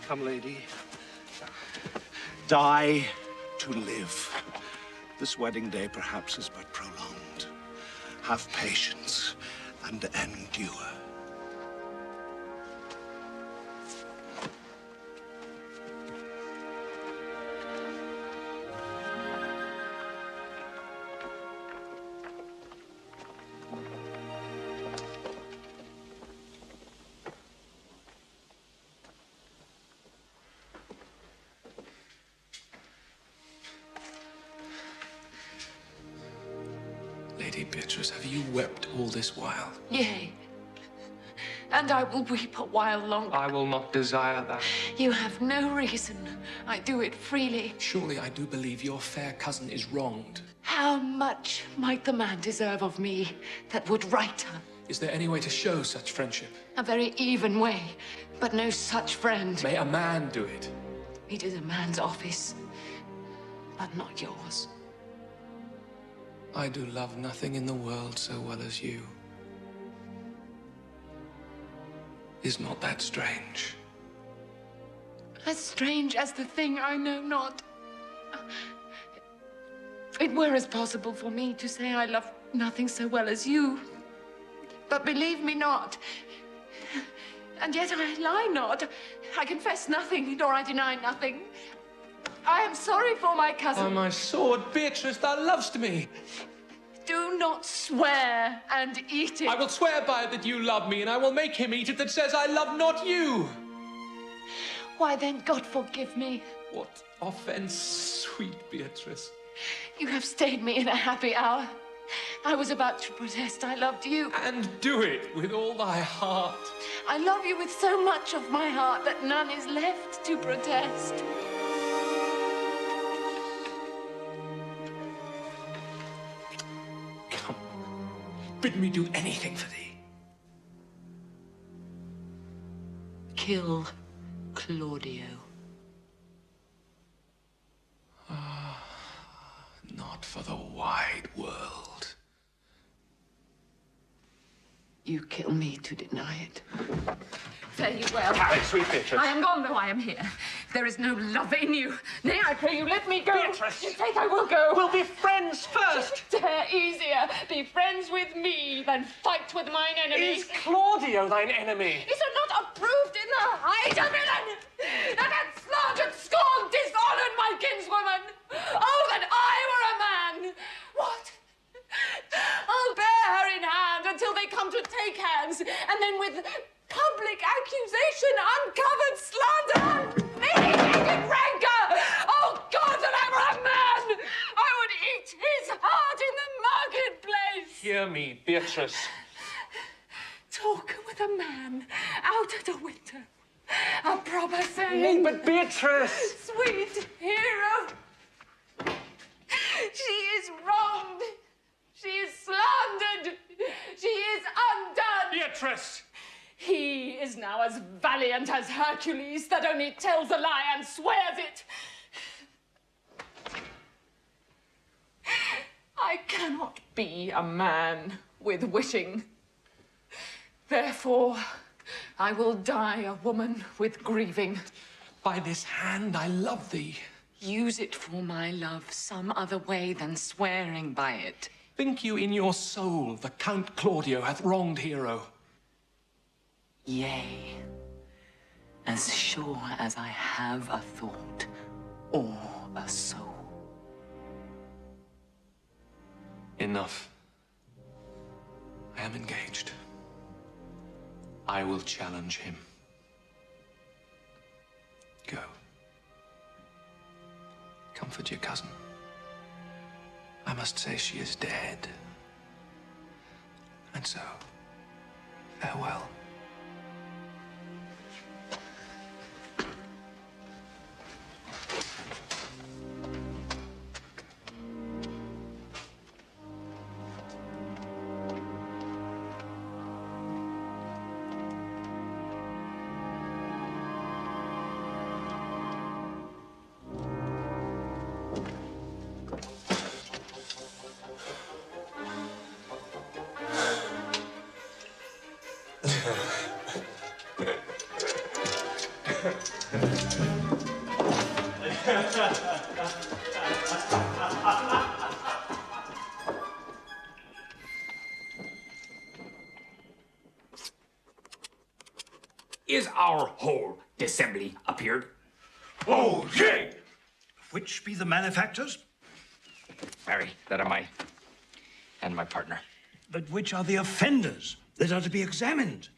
Come, lady. Die to live. This wedding day perhaps is but prolonged. Have patience and endure. Lady Beatrice, have you wept all this while? Yea, and I will weep a while longer. I will not desire that. You have no reason. I do it freely. Surely I do believe your fair cousin is wronged. How much might the man deserve of me that would right her? Is there any way to show such friendship? A very even way, but no such friend. May a man do it? It is a man's office, but not yours. I do love nothing in the world so well as you. is not that strange. As strange as the thing I know not. It were as possible for me to say I love nothing so well as you. But believe me not. And yet I lie not. I confess nothing, nor I deny nothing. I am sorry for my cousin. Oh, my sword, Beatrice, thou lovest me. Do not swear and eat it. I will swear by it that you love me, and I will make him eat it that says I love not you. Why then, God forgive me. What offense, sweet Beatrice. You have stayed me in a happy hour. I was about to protest I loved you. And do it with all thy heart. I love you with so much of my heart that none is left to protest. Come, bid me do anything for thee. Kill Claudio. Not for the wide world. You kill me to deny it. Fare you well. Tarry, sweet Beatrice. I am gone, though I am here. There is no love in you. Nay, I pray you, let me go. Beatrice. In faith, I will go. We'll be friends first. Dare easier be friends with me than fight with mine enemies. Is Claudio thine enemy? Is it not approved in the height of villain that hath slandered, scorned, dishonored my kinswoman? Oh, that I were a man! What? I'll bear her in hand until they come to take hands, and then with public accusation, uncovered slander, unmitigated rancor! Oh, God, that I were a man! I would eat his heart in the marketplace! Hear me, Beatrice. Talk with a man out at a window. A proper saying. Nay, but Beatrice! Sweet hero! She is wronged. She is slandered. She is undone. Beatrice! He is now as valiant as Hercules that only tells a lie and swears it. I cannot be a man with wishing. Therefore, I will die a woman with grieving. By this hand I love thee. Use it for my love some other way than swearing by it. Think you in your soul the Count Claudio hath wronged Hero? Yea, as sure as I have a thought or a soul. Enough. I am engaged. I will challenge him. Go. Comfort your cousin. I must say she is dead. And so, farewell. Is our whole dissembly appeared? Oh, yea! Which be the malefactors? Marry, that am I, and my partner. But which are the offenders that are to be examined?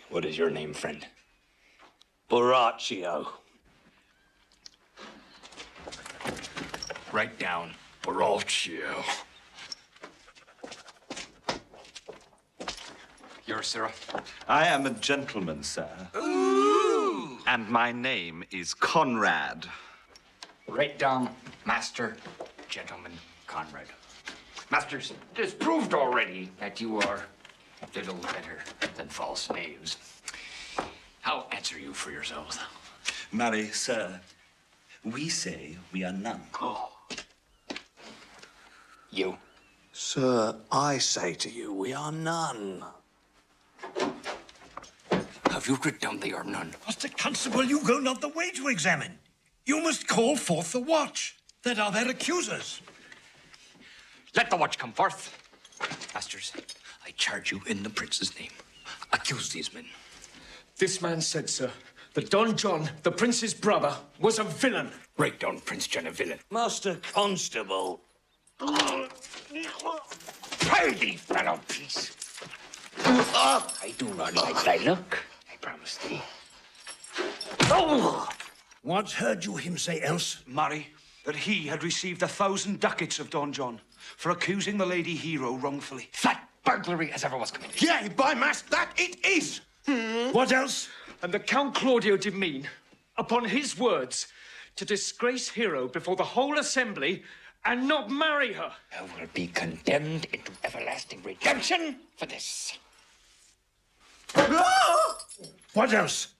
What is your name, friend? Borachio. Write down Borachio. You're Sirrah? I am a gentleman, sir. Ooh! And my name is Conrad. Write down Master Gentleman Conrad. Masters, it is proved already that you are little better than false knaves. How answer you for yourselves? Marry, sir, we say we are none. Oh. You. Sir, I say to you, we are none. Have you writ down they are none? Master Constable, you go not the way to examine. You must call forth the watch. That are their accusers. Let the watch come forth. Masters, I charge you in the prince's name. Accuse these men. This man said, sir, that Don John, the prince's brother, was a villain. Break down Prince John a villain. Master Constable. Pray thee, fellow, peace. I do not like thy look, I promise thee. What heard you him say else? Marry, that he had received 1,000 ducats of Don John for accusing the lady hero wrongfully. Flat burglary as ever was committed. Yea, by mass, that it is. What else? And the Count Claudio did mean, upon his words, to disgrace Hero before the whole assembly and not marry her. I will be condemned into everlasting redemption for this. What else?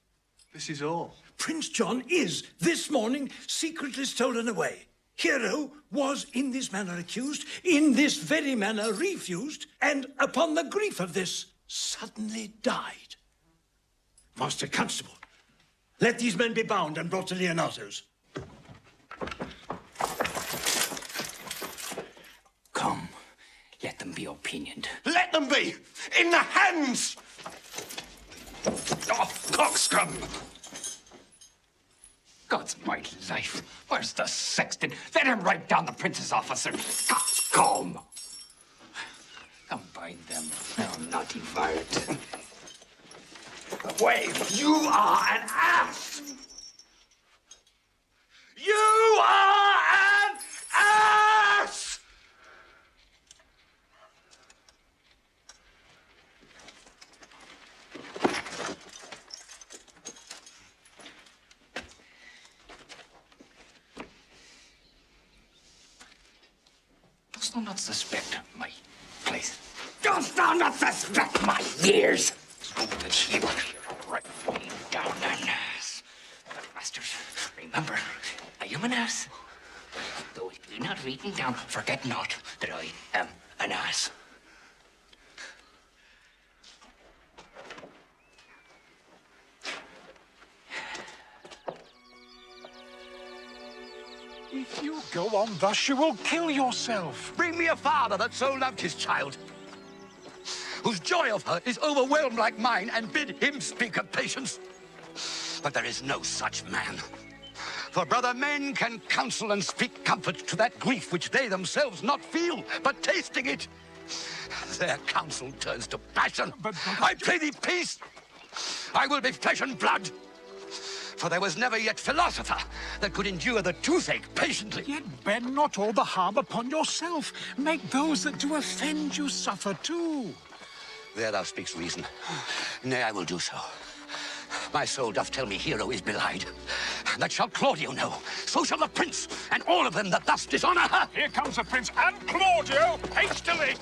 This is all. Prince John is, this morning, secretly stolen away. Hero was in this manner accused, in this very manner refused, and upon the grief of this, suddenly died. Master Constable, let these men be bound and brought to Leonato's. Come, let them be opinioned. Let them be! In the hands! Oh, coxcomb! God's mighty life. Where's the sexton? Let him write down the prince's officer. Coxcomb! Come bind them, thou naughty varlet. Away! You are an ass! You are an ass! Dost thou not suspect my place? Dost thou not suspect my years? Oh, that you write me down an ass. But, masters, remember, I am an ass. Though I do not read me down, forget not that I am an ass. If you go on thus, you will kill yourself. Bring me a father that so loved his child, whose joy of her is overwhelmed like mine, and bid him speak of patience. But there is no such man. For brother men can counsel and speak comfort to that grief which they themselves not feel, but tasting it, their counsel turns to passion. I pray thee peace. I will be flesh and blood. For there was never yet philosopher that could endure the toothache patiently. Yet bend not all the harm upon yourself. Make those that do offend you suffer too. There thou speakst reason. Nay, I will do so. My soul doth tell me Hero is belied. That shall Claudio know. So shall the prince, and all of them that thus dishonor her. Here comes the prince and Claudio, hastily.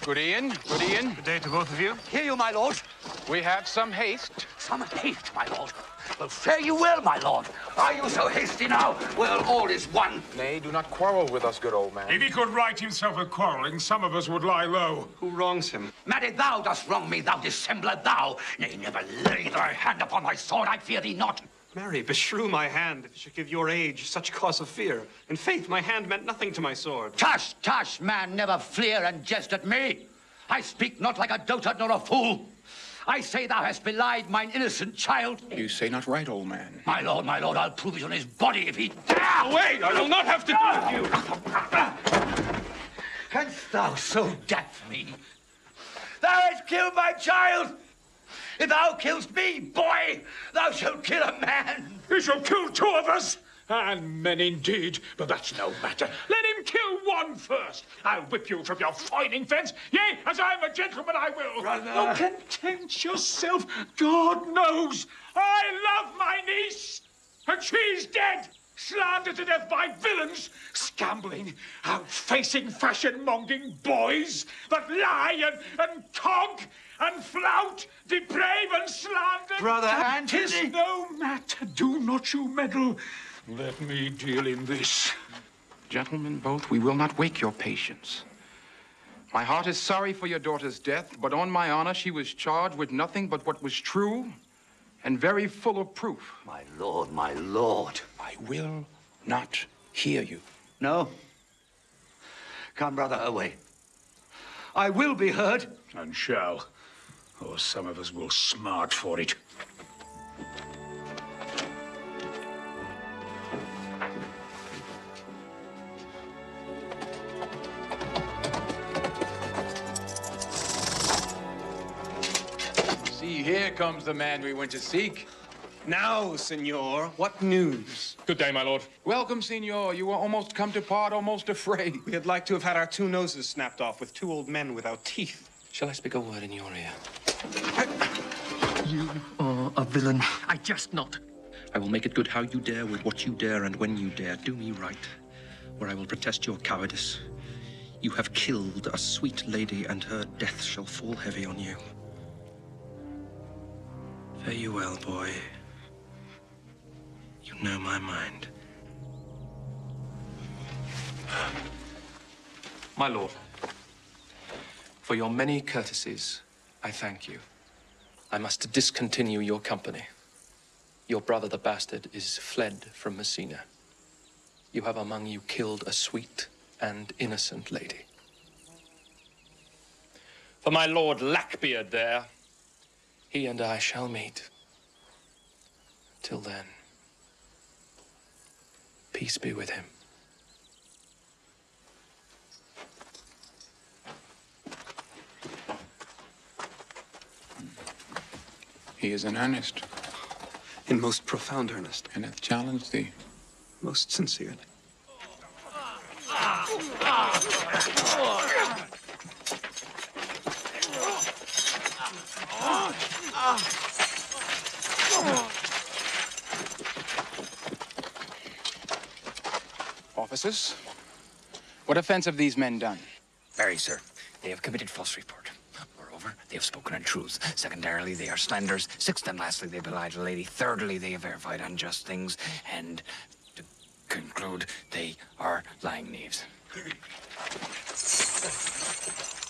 Good Ian, good Ian. Good day to both of you. Hear you, my lord. We have some haste. Some haste, my lord. Well, fare you well, my lord. Are you so hasty now? Well, all is one. Nay, do not quarrel with us, good old man. If he could right himself of quarreling, some of us would lie low. Who wrongs him? Maddy, thou dost wrong me, thou dissembler, thou. Nay, never lay thy hand upon thy sword, I fear thee not. Marry, beshrew my hand if it should give your age such cause of fear. In faith, my hand meant nothing to my sword. Tush, tush, man, never fleer and jest at me. I speak not like a dotard nor a fool. I say thou hast belied mine innocent child. You say not right, old man. My lord, I'll prove it on his body if he dare. Wait, I will not have to do with you. Canst thou so death me? Thou hast killed my child. If thou killst me, boy, thou shalt kill a man. He shall kill two of us. And men indeed, but that's no matter. Let him kill one first. I'll whip you from your fighting fence. Yea, as I am a gentleman, I will. Brother. Oh, content yourself. God knows I love my niece, and she's dead. Slandered to death by villains, scambling, outfacing fashion-mongering boys that lie and conk and flout, deprave and slander. Brother Anthony. 'Tis no matter. Do not you meddle. Let me deal in this. Gentlemen, both, we will not wake your patience. My heart is sorry for your daughter's death, but on my honor, she was charged with nothing but what was true and very full of proof. My lord, my lord. I will not hear you. No. Come, brother, away. I will be heard. And shall. Or some of us will smart for it. See, here comes the man we went to seek. Now, senor, what news? Good day, my lord. Welcome, senor. You were almost come to part, almost afraid. We had like to have had our 2 noses snapped off with 2 old men without teeth. Shall I speak a word in your ear? You are a villain. I jest not. I will make it good how you dare, with what you dare, and when you dare. Do me right, or I will protest your cowardice. You have killed a sweet lady, and her death shall fall heavy on you. Fare you well, boy. You know my mind. My lord, for your many courtesies, I thank you. I must discontinue your company. Your brother, the bastard, is fled from Messina. You have among you killed a sweet and innocent lady. For my lord Lackbeard there, he and I shall meet. Till then, peace be with him. He is in earnest. In most profound earnest. And hath challenged thee. Most sincerely. Officers, what offense have these men done? Very, sir. They have committed false report. Moreover, they have spoken untruths. Secondarily, they are slanders. Sixth and lastly, they belied a lady. Thirdly, they have verified unjust things. And to conclude, they are lying knaves.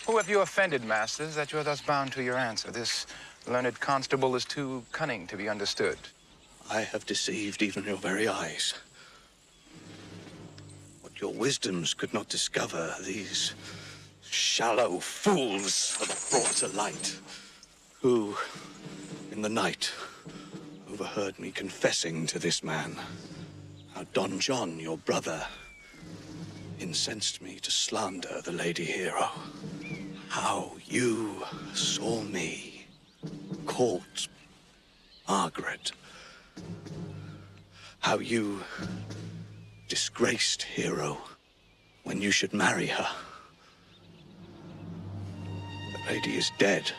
Who have you offended, masters, that you are thus bound to your answer? This learned constable is too cunning to be understood. I have deceived even your very eyes. What your wisdoms could not discover, these shallow fools have brought to light, who, in the night, overheard me confessing to this man how Don John, your brother, incensed me to slander the lady hero. How you saw me court Margaret. How you disgraced Hero when you should marry her. The lady is dead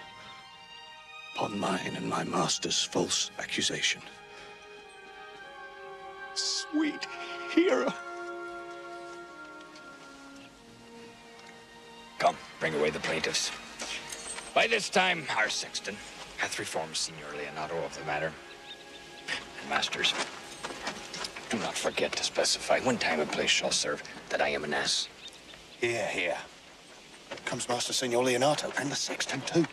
upon mine and my master's false accusation. Sweet Hero. Come, bring away the plaintiffs. By this time, our sexton hath reformed Signor Leonato of the matter. And masters, do not forget to specify when time and place shall serve that I am an ass. Here, here. Comes Master Signor Leonato and the sexton too.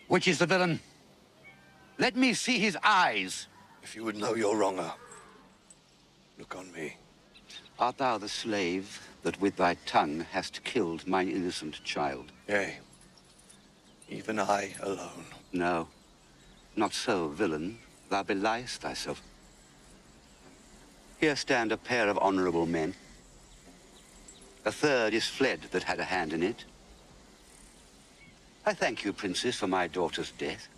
Which is the villain? Let me see his eyes. If you would know your wronger, look on me. Art thou the slave that with thy tongue hast killed mine innocent child? Yea, even I alone. No, not so, villain. Thou beliest thyself. Here stand a pair of honorable men. A third is fled that had a hand in it. I thank you, princess, for my daughter's death.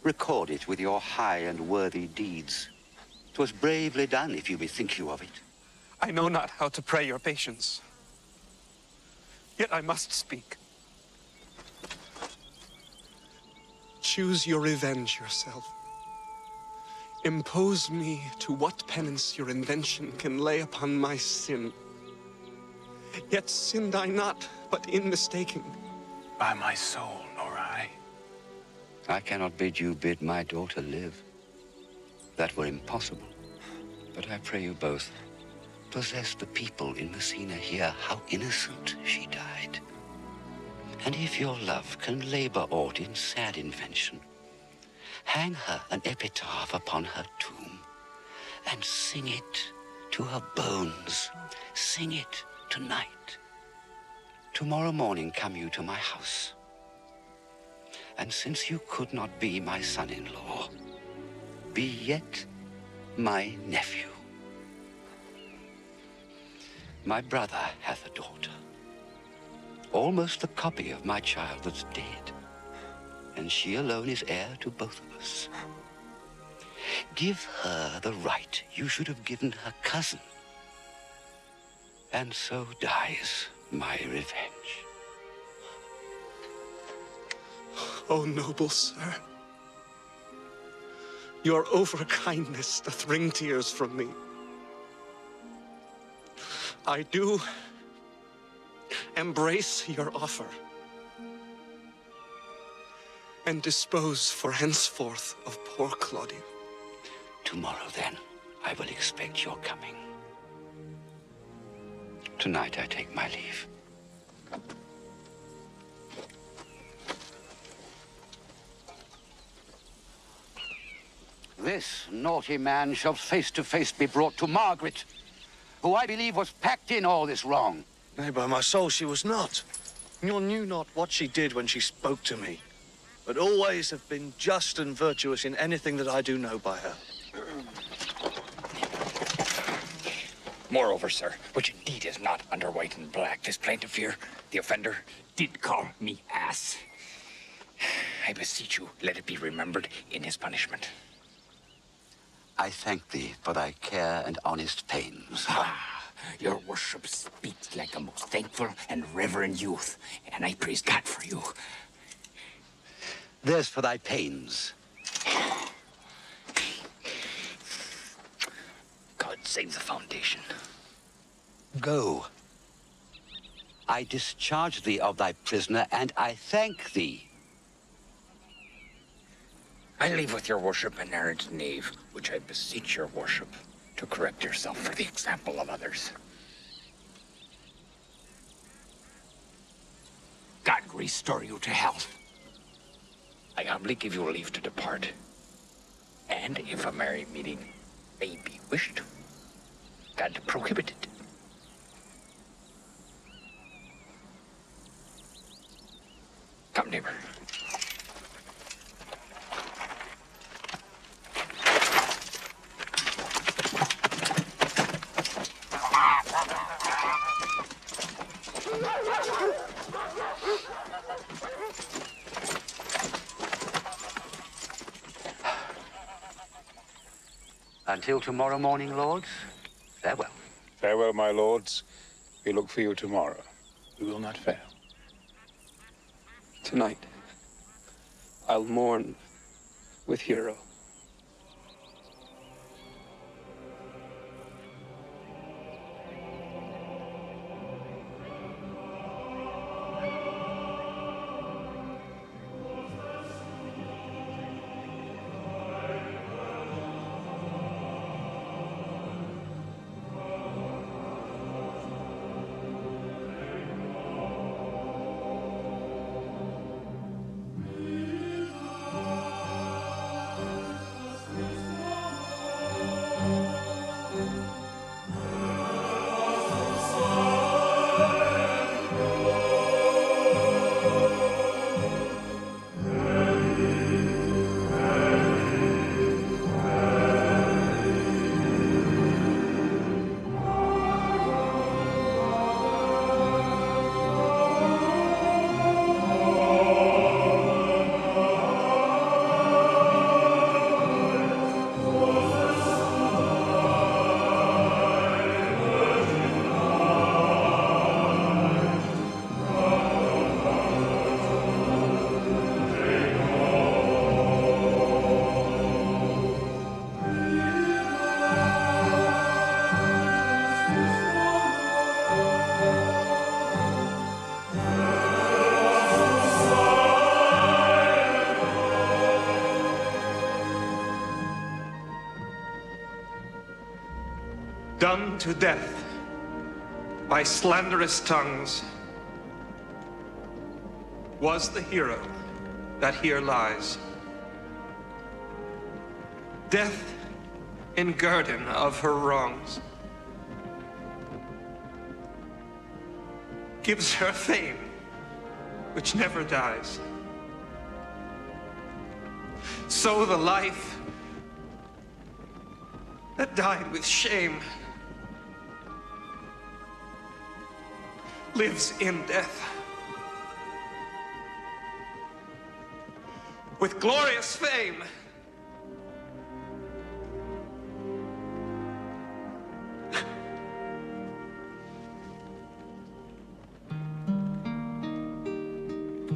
Record it with your high and worthy deeds. 'Twas bravely done, if you bethink you of it. I know not how to pray your patience. Yet I must speak. Choose your revenge yourself. Impose me to what penance your invention can lay upon my sin. Yet sinned I not, but in mistaking. By my soul, nor I. I cannot bid you bid my daughter live. That were impossible. But I pray you both, possess the people in Messina hear how innocent she died. And if your love can labor aught in sad invention, hang her an epitaph upon her tomb, and sing it to her bones. Sing it tonight. Tomorrow morning come you to my house. And since you could not be my son-in-law, be yet my nephew. My brother hath a daughter, almost the copy of my child that's dead, and she alone is heir to both of us. Give her the right you should have given her cousin, and so dies my revenge. O noble sir, your overkindness doth wring tears from me. I do embrace your offer, and dispose for henceforth of poor Claudio. Tomorrow, then, I will expect your coming. Tonight I take my leave. This naughty man shall face to face be brought to Margaret, who I believe was packed in all this wrong. Nay, by my soul, she was not. Nor knew not what she did when she spoke to me, but always have been just and virtuous in anything that I do know by her. Moreover, sir, which indeed is not under white and black, this plaintiff here, the offender, did call me ass. I beseech you, let it be remembered in his punishment. I thank thee for thy care and honest pains. Your worship speaks like a most thankful and reverend youth, and I praise God for you. There's for thy pains. God save the foundation. Go. I discharge thee of thy prisoner, and I thank thee. I leave with your worship an errant knave, which I beseech your worship to correct yourself for the example of others. God restore you to health. I humbly give you leave to depart. And if a merry meeting may be wished, God prohibit it. Come, neighbor. Until tomorrow morning, lords, farewell. Farewell, my lords. We look for you tomorrow. We will not fail. Tonight, I'll mourn with Hero. done to death by slanderous tongues was the hero that here lies. Death in guerdon of her wrongs gives her fame which never dies. So the life that died with shame lives in death with glorious fame.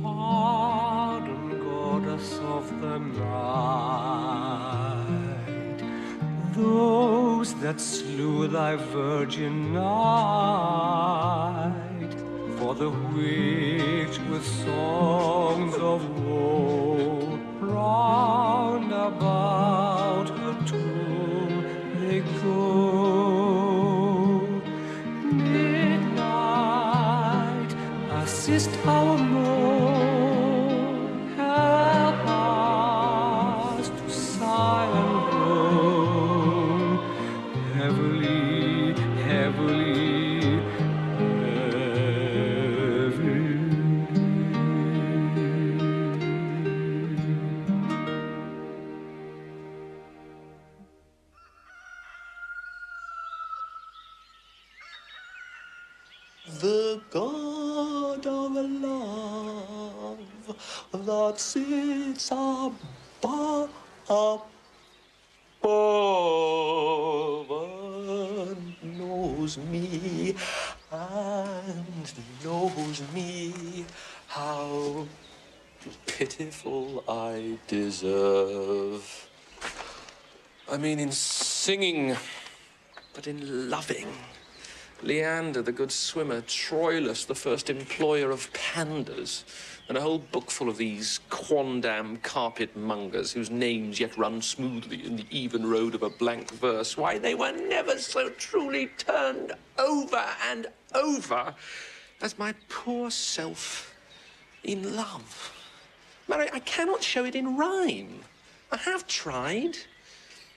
Pardon, goddess of the night, those that slew thy virgin night, for the which with songs of woe round about her tomb they go. Midnight, assist our moan, help us to sigh and groan, heavily, heavily, heavily. The God of love that sits above knows me and knows me how pitiful I deserve. I mean, in singing, but in loving. Leander, the good swimmer, Troilus, the first employer of pandas, and a whole book full of these quondam carpet mongers whose names yet run smoothly in the even road of a blank verse. Why, they were never so truly turned over and over as my poor self in love. Mary, I cannot show it in rhyme. I have tried.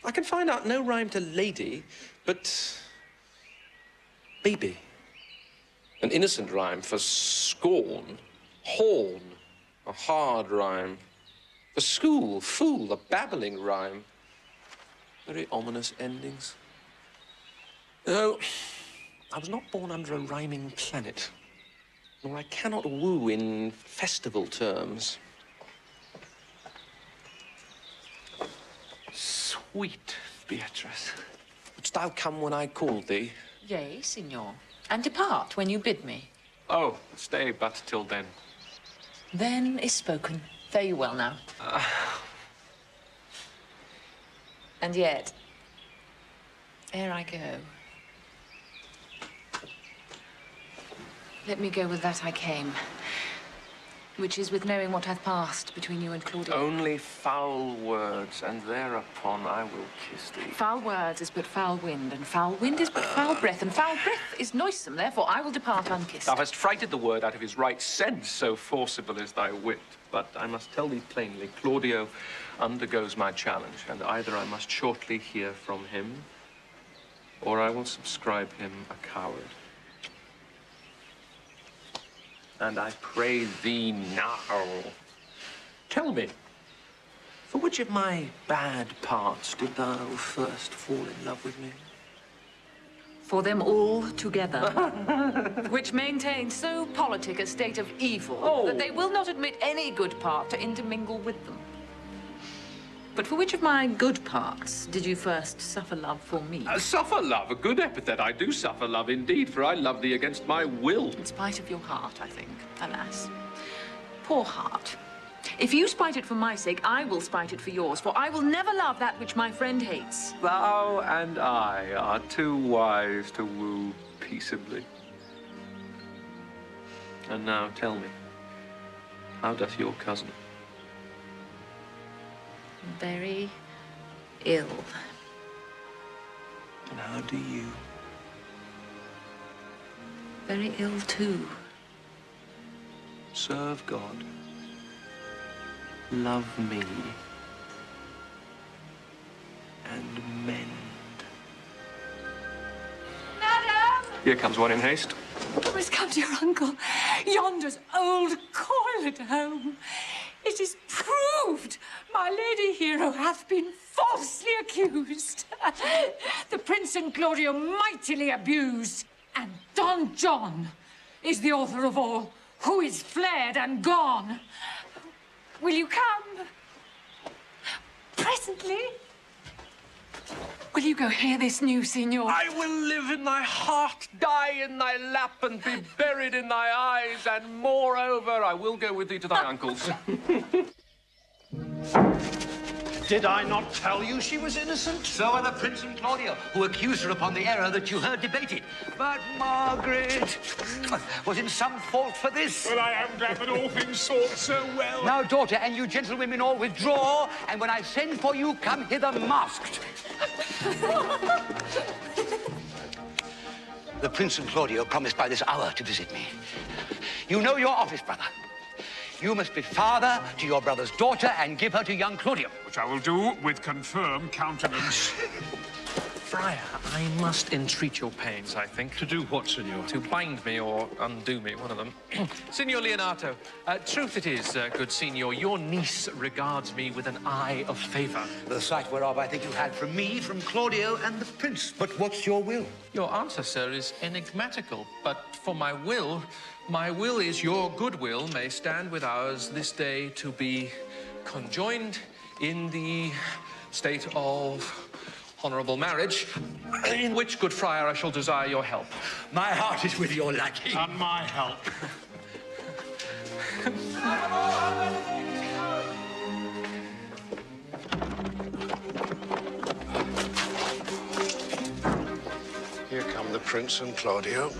I can find out no rhyme to lady, but baby. An innocent rhyme for scorn. Horn, a hard rhyme. For school, fool, a babbling rhyme. Very ominous endings. No, I was not born under a rhyming planet, nor I cannot woo in festival terms. Sweet Beatrice, wouldst thou come when I called thee? Yea, signor. And depart when you bid me. Oh, stay but till then. Then is spoken. Fare you well now. And yet, ere I go, let me go with that I came, which is with knowing what hath passed between you and Claudia. Only foul words, and thereupon I will kiss thee. Foul words is but foul wind, and foul wind is but foul breath, and foul breath is noisome. Therefore, I will depart unkissed. Thou hast frighted the word out of his right sense, so forcible is thy wit. But I must tell thee plainly, Claudio undergoes my challenge, and either I must shortly hear from him, or I will subscribe him a coward. And I pray thee now, tell me, for which of my bad parts did thou first fall in love with me? For them all together, which maintain so politic a state of evil that they will not admit any good part to intermingle with them. But for which of my good parts did you first suffer love for me? Suffer love, a good epithet. I do suffer love indeed, for I love thee against my will. In spite of your heart, I think, alas. Poor heart. If you spite it for my sake, I will spite it for yours, for I will never love that which my friend hates. Thou and I are too wise to woo peaceably. And now tell me, how doth your cousin? Very ill. And how do you? very ill too. Serve God. Love me. And mend. Madam! Here comes one in haste. Whence comes your uncle? Yonder's old coil at home. It is proved my lady hero hath been falsely accused. The Prince and Claudio mightily abused. And Don John is the author of all, who is fled and gone. Will you come? Presently? Will you go hear this news, Signor? I will live in thy heart, die in thy lap, and be buried in thy eyes, and moreover, I will go with thee to thy uncle's. Did I not tell you she was innocent? So are the Prince and Claudio, who accused her upon the error that you heard debated. But Margaret was in some fault for this. Well, I am glad that all things sort so well. Now, daughter, and you gentlewomen all withdraw, and when I send for you, come hither masked. The Prince and Claudio promised by this hour to visit me. You know your office, brother. You must be father to your brother's daughter and give her to young Claudio. Which I will do with confirmed countenance. Friar, I must entreat your pains, I think. To do what, Signor? To bind me or undo me, one of them. Signor Leonato, truth it is, good Signor, your niece regards me with an eye of favor. The sight whereof I think you had from me, from Claudio, and the Prince. But what's your will? Your answer, sir, is enigmatical, but for my will is your goodwill may stand with ours this day to be conjoined in the state of honorable marriage, in which, good friar, I shall desire your help. My heart is with your lackey. And my help. Here come the Prince and Claudio.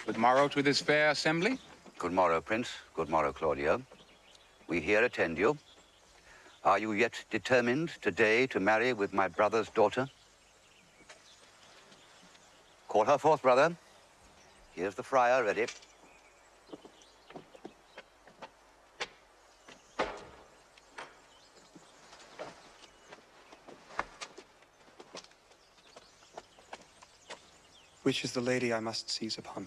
Good morrow to this fair assembly. Good morrow, Prince. Good morrow, Claudio. We here attend you. Are you yet determined today to marry with my brother's daughter? Call her forth, brother. Here's the friar ready. Which is the lady I must seize upon?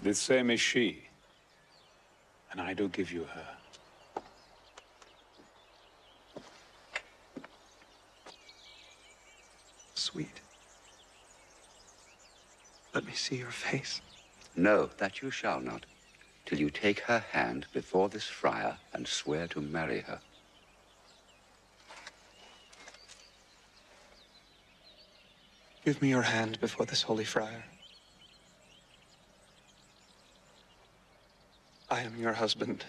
This same is she, and I do give you her. Sweet. Let me see your face. No, that you shall not, till you take her hand before this friar and swear to marry her. Give me your hand before this holy friar. I am your husband,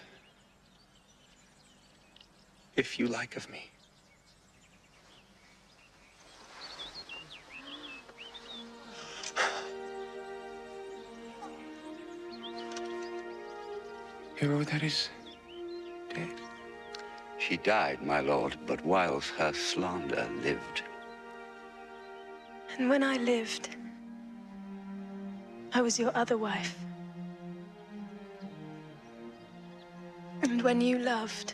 if you like of me. Hero that is dead. She died, my lord, but whiles her slander lived. And when I lived, I was your other wife. And when you loved,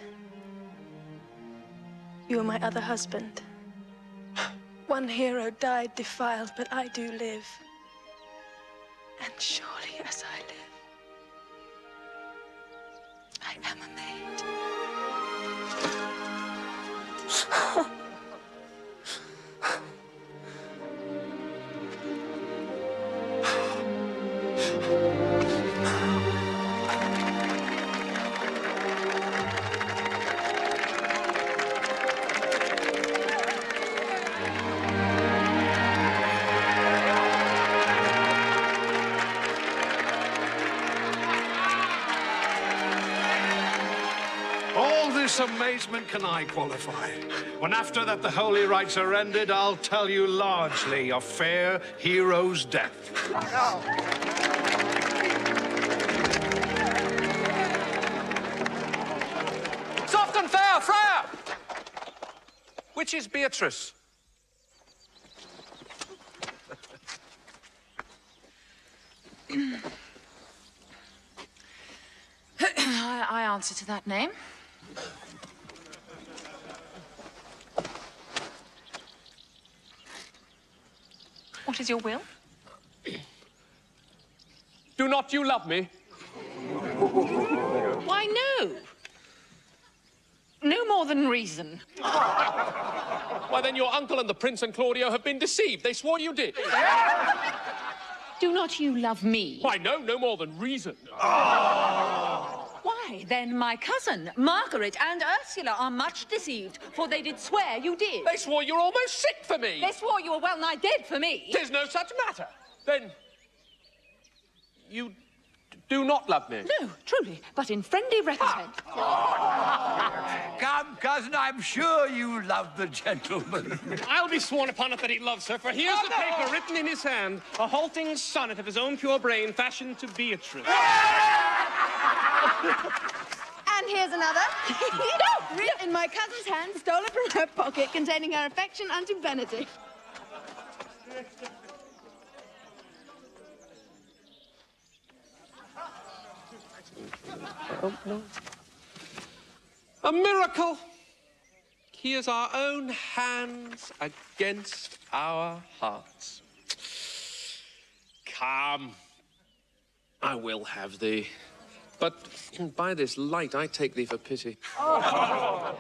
you were my other husband. One hero died defiled, but I do live. And surely as I live, I am a maid. what amazement can I qualify? When after that the holy rites are ended, I'll tell you largely of fair hero's death. Soft and fair, Freya! Which is Beatrice? I answer to that name. What is your will? Do not you love me? Why, no. No more than reason. Why, then your uncle and the Prince and Claudio have been deceived. They swore you did. Do not you love me? Why, no, no more than reason. Why, then my cousin, Margaret, and Ursula are much deceived, for they did swear you did. They swore you were almost sick for me. They swore you were well nigh dead for me. 'Tis no such matter. Then you do not love me. No, truly, but in friendly recompense. Come, cousin, I'm sure you love the gentleman. I'll be sworn upon it that he loves her, for here's the paper written in his hand, a halting sonnet of his own pure brain fashioned to Beatrice. And here's another. Written in my cousin's hand, stolen from her pocket, containing her affection unto Benedict. Oh, no. A miracle! Here's our own hands against our hearts. Come, I will have thee. But by this light, I take thee for pity. I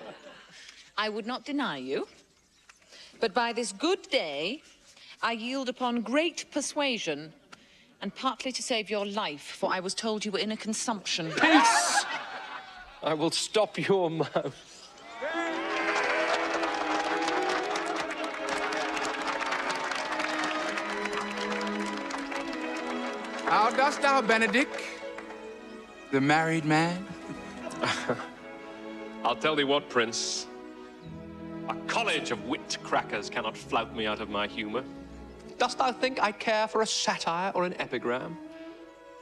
would not deny you, but by this good day, I yield upon great persuasion, and partly to save your life, for I was told you were in a consumption. Peace! I will stop your mouth. How dost thou, Benedict, the married man? I'll tell thee what, Prince. A college of wit crackers cannot flout me out of my humor. Dost thou think I care for a satire or an epigram?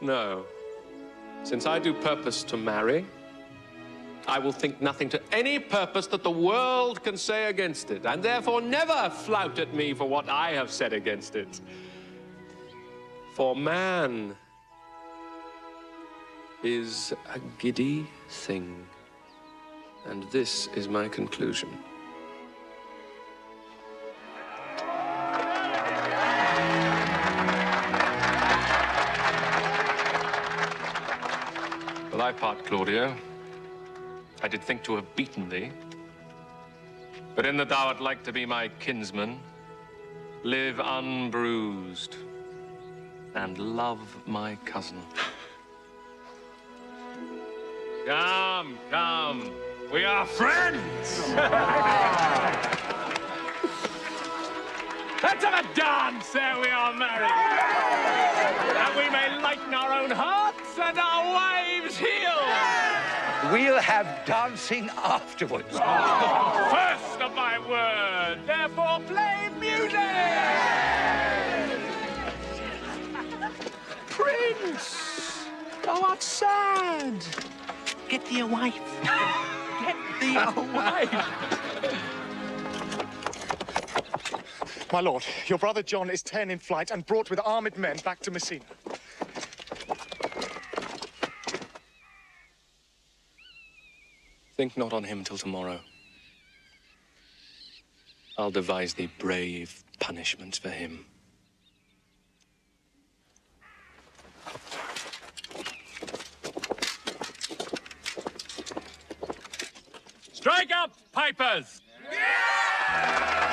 No. Since I do purpose to marry, I will think nothing to any purpose that the world can say against it, and therefore never flout at me for what I have said against it. For man is a giddy thing, and this is my conclusion. For thy part, Claudio, I did think to have beaten thee. But in that thou art like to be my kinsman, live unbruised and love my cousin. Come, come, we are friends! Let's have a dance ere we are married, that we may lighten our own hearts and our wives' heels. We'll have dancing afterwards. First of my word, therefore play music! Prince, thou art sad. Get thee a wife. Get thee a wife. My lord, your brother John is ta'en in flight and brought with armed men back to Messina. Think not on him till tomorrow. I'll devise thee brave punishments for him. Strike up, pipers! Yeah!